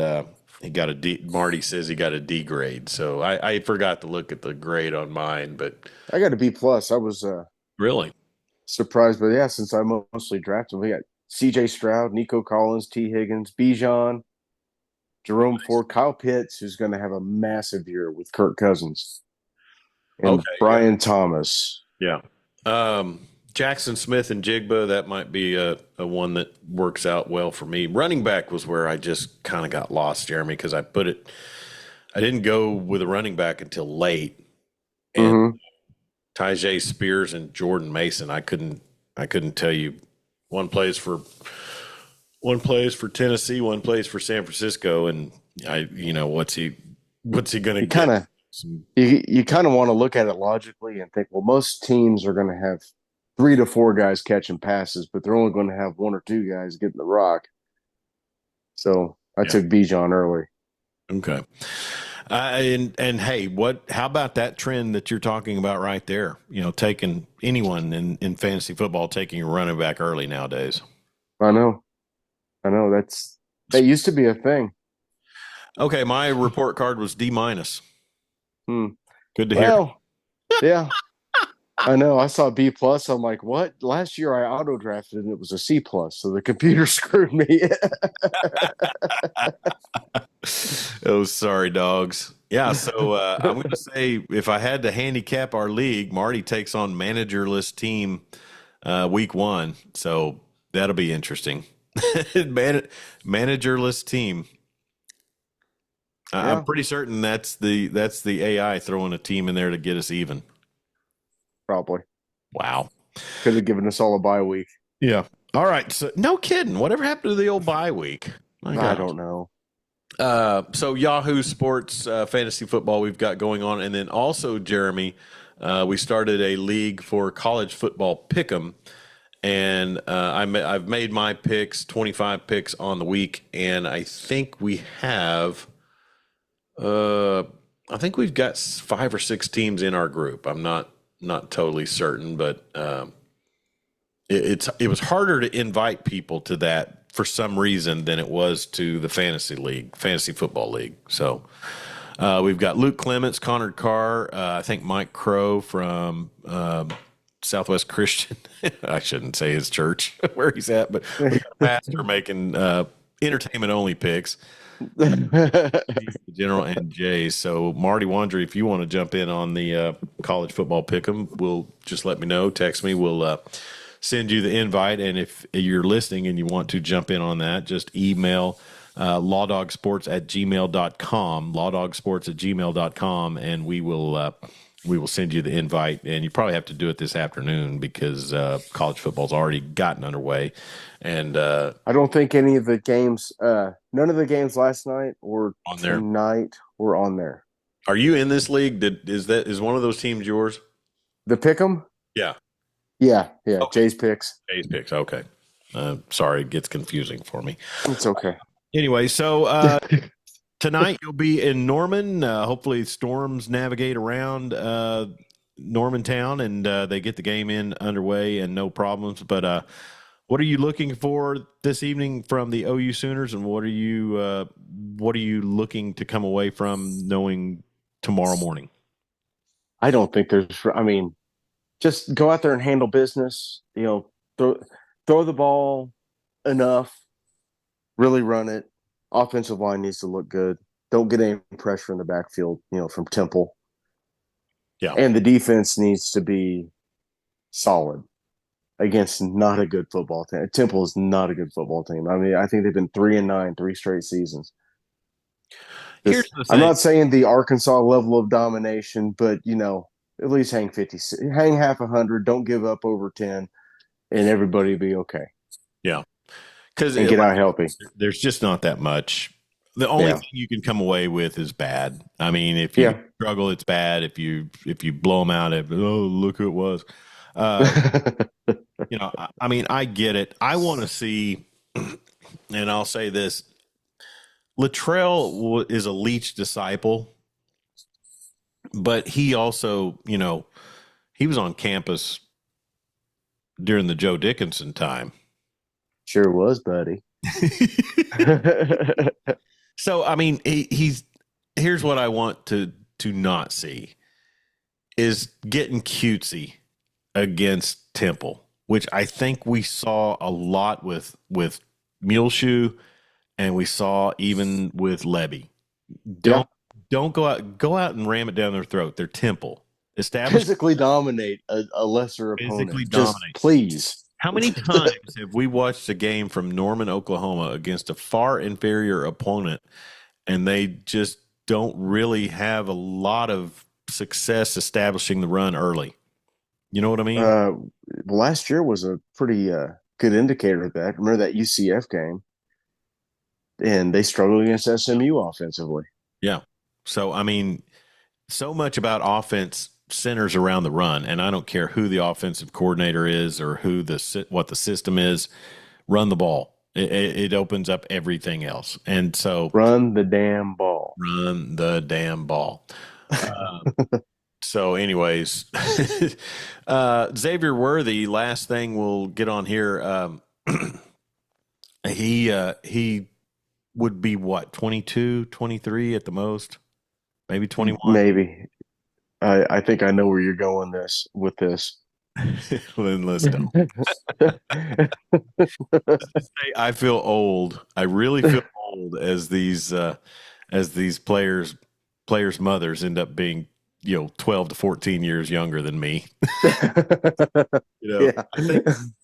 he got a D. Marty says he got a D grade. So I forgot to look at the grade on mine, but I got a B plus. I was really surprised, but yeah, since I mostly drafted, we got C.J. Stroud, Nico Collins, T. Higgins, Bijan, Jerome Ford, Kyle Pitts, who's going to have a massive year with Kirk Cousins, and Brian Thomas. Yeah. Jackson Smith and Jigba, that might be a one that works out well for me. Running back was where I just kind of got lost, Jeremy, because I didn't go with a running back until late. And Tyjae Spears and Jordan Mason, I couldn't tell you. One plays for Tennessee, one plays for San Francisco, and what's he going to get? You kind of want to look at it logically and think, well, most teams are going to have 3 to 4 guys catching passes, but they're only going to have 1 or 2 guys getting the rock. So I took Bijan early. Okay. And hey, how about that trend that you're talking about right there? Taking anyone in fantasy football, taking a running back early nowadays. I know. That used to be a thing. Okay. My report card was D-. Good to hear. Well, yeah. I know. I saw B+. I'm like, what? Last year I auto drafted and it was a C+. So the computer screwed me. Oh, sorry, dogs. Yeah. So I'm going to say, if I had to handicap our league, Marty takes on managerless team week 1. So that'll be interesting. Managerless team. I'm pretty certain that's the AI throwing a team in there to get us even. Probably. Wow. Could have given us all a bye week. Yeah. All right. So no kidding. Whatever happened to the old bye week? I don't know. So Yahoo Sports fantasy football we've got going on, and then also, Jeremy, we started a league for college football pick'em, and I've made my picks, 25 picks on the week, and I think we have. I think we've got 5 or 6 teams in our group. I'm not totally certain, but it was harder to invite people to that for some reason than it was to the fantasy football league. So we've got Luke Clements, Connor Carr, I think Mike Crow from Southwest Christian. I shouldn't say his church where he's at, but we got a pastor making entertainment only picks. General and Jay. So Marty Wandry, if you want to jump in on the college football pick'em, we'll just let me know. Text me. We'll send you the invite. And if you're listening and you want to jump in on that, just email lawdogsports@gmail.com, lawdogsports@gmail.com, and we will send you the invite. And you probably have to do it this afternoon because college football's already gotten underway. And I don't think any of the games, none of the games last night or on there tonight were on there. Are you in this league? Is one of those teams yours? The pick'em? Yeah. Yeah. Okay. Jay's picks. Okay. Sorry, it gets confusing for me. It's okay. Anyway, so tonight you'll be in Norman. Hopefully storms navigate around Normantown and they get the game in underway and no problems. But what are you looking for this evening from the OU Sooners, and what are you looking to come away from knowing tomorrow morning? I don't think just go out there and handle business. Throw the ball enough, really run it. Offensive line needs to look good. Don't get any pressure in the backfield, from Temple. Yeah. And the defense needs to be solid against not a good football team. Temple is not a good football team. I think they've been 3-9, 3 straight seasons. Here's the thing. I'm not saying the Arkansas level of domination, but at least hang half 100. Don't give up over 10, and everybody be okay. Yeah, and get out healthy. There's just not that much. The only thing you can come away with is bad. I mean, if you struggle, it's bad. If you blow them out, look who it was. I get it. I want to see, and I'll say this: Luttrell is a Leach disciple, but he also, he was on campus during the Joe Dickinson time. Sure was, buddy. So, here's what I want to not see is getting cutesy against Temple, which I think we saw a lot with Muleshoe, and we saw even with Levy. Don't go out and ram it down their throat. They're Temple. physically dominate a lesser opponent. Physically Just dominate. please. How many times have we watched a game from Norman, Oklahoma against a far inferior opponent, and they just don't really have a lot of success establishing the run early? You know what I mean? Last year was a pretty good indicator of that. Remember that UCF game? And they struggled against SMU offensively. Yeah. So, I mean, so much about offense centers around the run, and I don't care who the offensive coordinator is or what the system is. Run the ball. It opens up everything else. And so run the damn ball. Run the damn ball. So anyways, Xavier Worthy, last thing we'll get on here. He would be what, 22, 23 at the most, maybe 21. Maybe. I think I know where you're going with this. Then let's don't. I feel old. I really feel old as these players' mothers end up being 12 to 14 years younger than me. Yeah.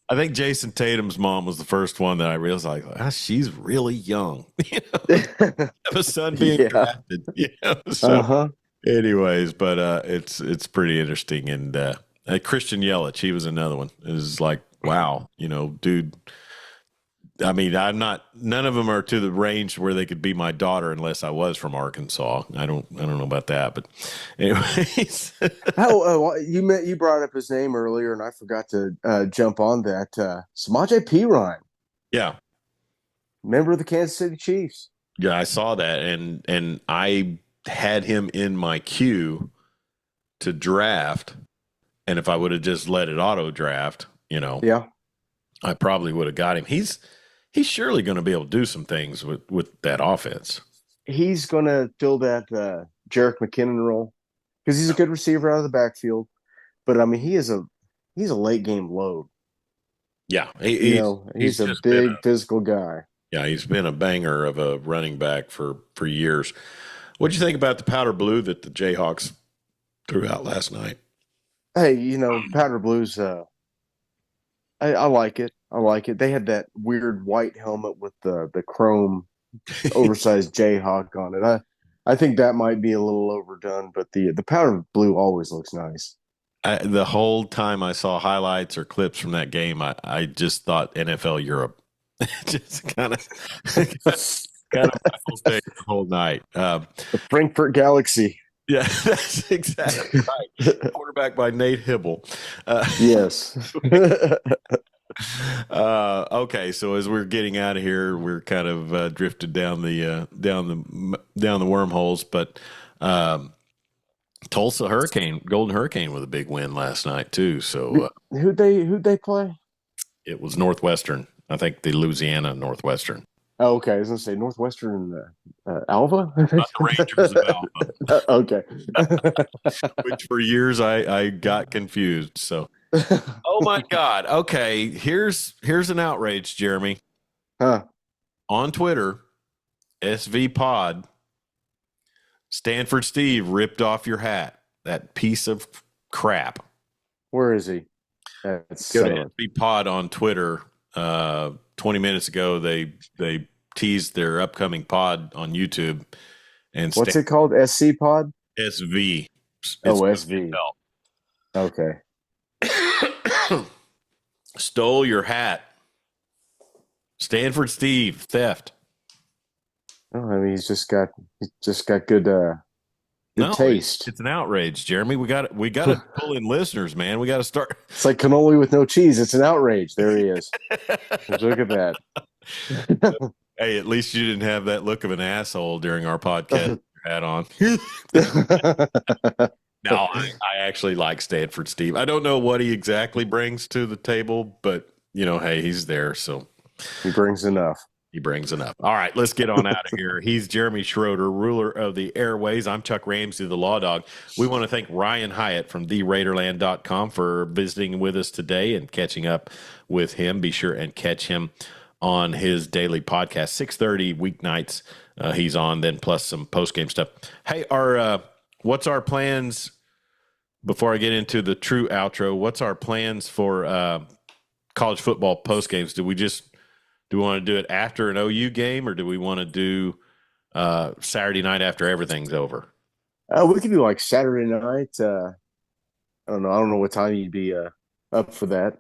I think Jason Tatum's mom was the first one that I realized, like, she's really young. Have a son being drafted. So, anyways, but it's pretty interesting. And Christian Yelich, he was another one. It was like, wow, dude. I mean, none of them are to the range where they could be my daughter unless I was from Arkansas. I don't know about that, but anyways. You brought up his name earlier and I forgot to jump on that. Samaje Perine. Yeah. Member of the Kansas City Chiefs. Yeah, I saw that and I had him in my queue to draft. And if I would have just let it auto draft, yeah, I probably would have got him. He's surely going to be able to do some things with that offense. He's going to fill that Jerick McKinnon role because he's a good receiver out of the backfield. But I mean, he's a late game load. Yeah, he's a big physical guy. Yeah, he's been a banger of a running back for years. What do you think about the powder blue that the Jayhawks threw out last night? Hey, powder blues. I like it. I like it. They had that weird white helmet with the chrome oversized Jayhawk on it. I think that might be a little overdone, but the powder blue always looks nice. The whole time I saw highlights or clips from that game, I just thought NFL Europe. Just kind of my whole thing the whole night. The Frankfurt Galaxy. Yeah, that's exactly right. Quarterback by Nate Hibble. Yes. Okay, so as we're getting out of here, we're kind of drifted down the wormholes. But Tulsa Golden Hurricane with a big win last night too. So who'd they play? It was Northwestern. I think the Louisiana Northwestern. Oh, okay. I was going to say Northwestern Alva? Not the Rangers of Alva. Okay. Which for years I got confused. So, oh my God. Okay. Here's an outrage, Jeremy. Huh. On Twitter, SV Pod, Stanford Steve ripped off your hat. That piece of crap. Where is he? Go to SV Pod on Twitter. 20 minutes ago, they teased their upcoming pod on YouTube. And what's it called? SC Pod? SV. SV. Okay. Stole your hat. Stanford Steve theft. Oh, I mean, he's just got good taste. It's an outrage, Jeremy. We got to pull in listeners, man. We got to start. It's like cannoli with no cheese. It's an outrage. There he is. Look at that. Hey, at least you didn't have that look of an asshole during our podcast. Hat on. No, I actually like Stanford Steve. I don't know what he exactly brings to the table, but hey, he's there, so he brings enough. He brings enough. All right, let's get on out of here. He's Jeremy Schroeder, ruler of the airways. I'm Chuck Ramsey, the Law Dog. We want to thank Ryan Hyatt from theraiderland.com for visiting with us today and catching up with him. Be sure and catch him on his daily podcast, 6:30 weeknights. He's on, then plus some post-game stuff. Hey, what's our plans before I get into the true outro, what's our plans for college football post games? Do we want to do it after an OU game, or do we want to do Saturday night after everything's over? We could do like Saturday night. I don't know. I don't know what time you'd be up for that.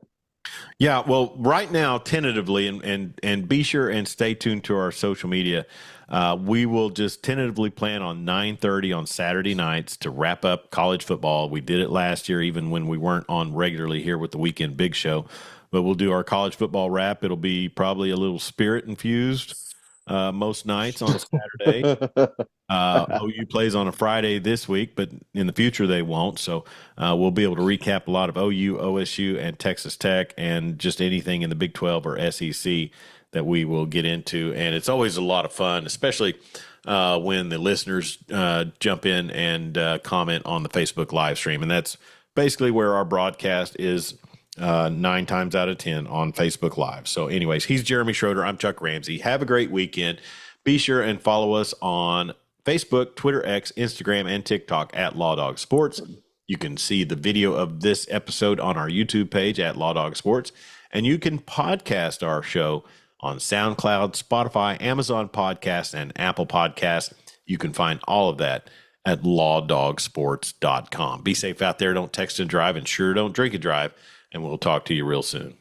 Yeah, well, right now, tentatively, and be sure and stay tuned to our social media. We will just tentatively plan on 9:30 on Saturday nights to wrap up college football. We did it last year, even when we weren't on regularly here with the Weekend Big Show. But we'll do our college football wrap. It'll be probably a little spirit infused most nights on a Saturday. OU plays on a Friday this week, but in the future they won't. So we'll be able to recap a lot of OU, OSU, and Texas Tech, and just anything in the Big 12 or SEC that we will get into. And it's always a lot of fun, especially when the listeners jump in and comment on the Facebook live stream. And that's basically where our broadcast is 9 times out of 10 on Facebook Live. So anyways, he's Jeremy Schroeder. I'm Chuck Ramsey. Have a great weekend. Be sure and follow us on Facebook, Twitter, X, Instagram, and TikTok at Law Dog Sports. You can see the video of this episode on our YouTube page at Law Dog Sports, and you can podcast our show on SoundCloud, Spotify, Amazon Podcasts, and Apple Podcasts. You can find all of that at lawdogsports.com. Be safe out there. Don't text and drive, and sure don't drink and drive, and we'll talk to you real soon.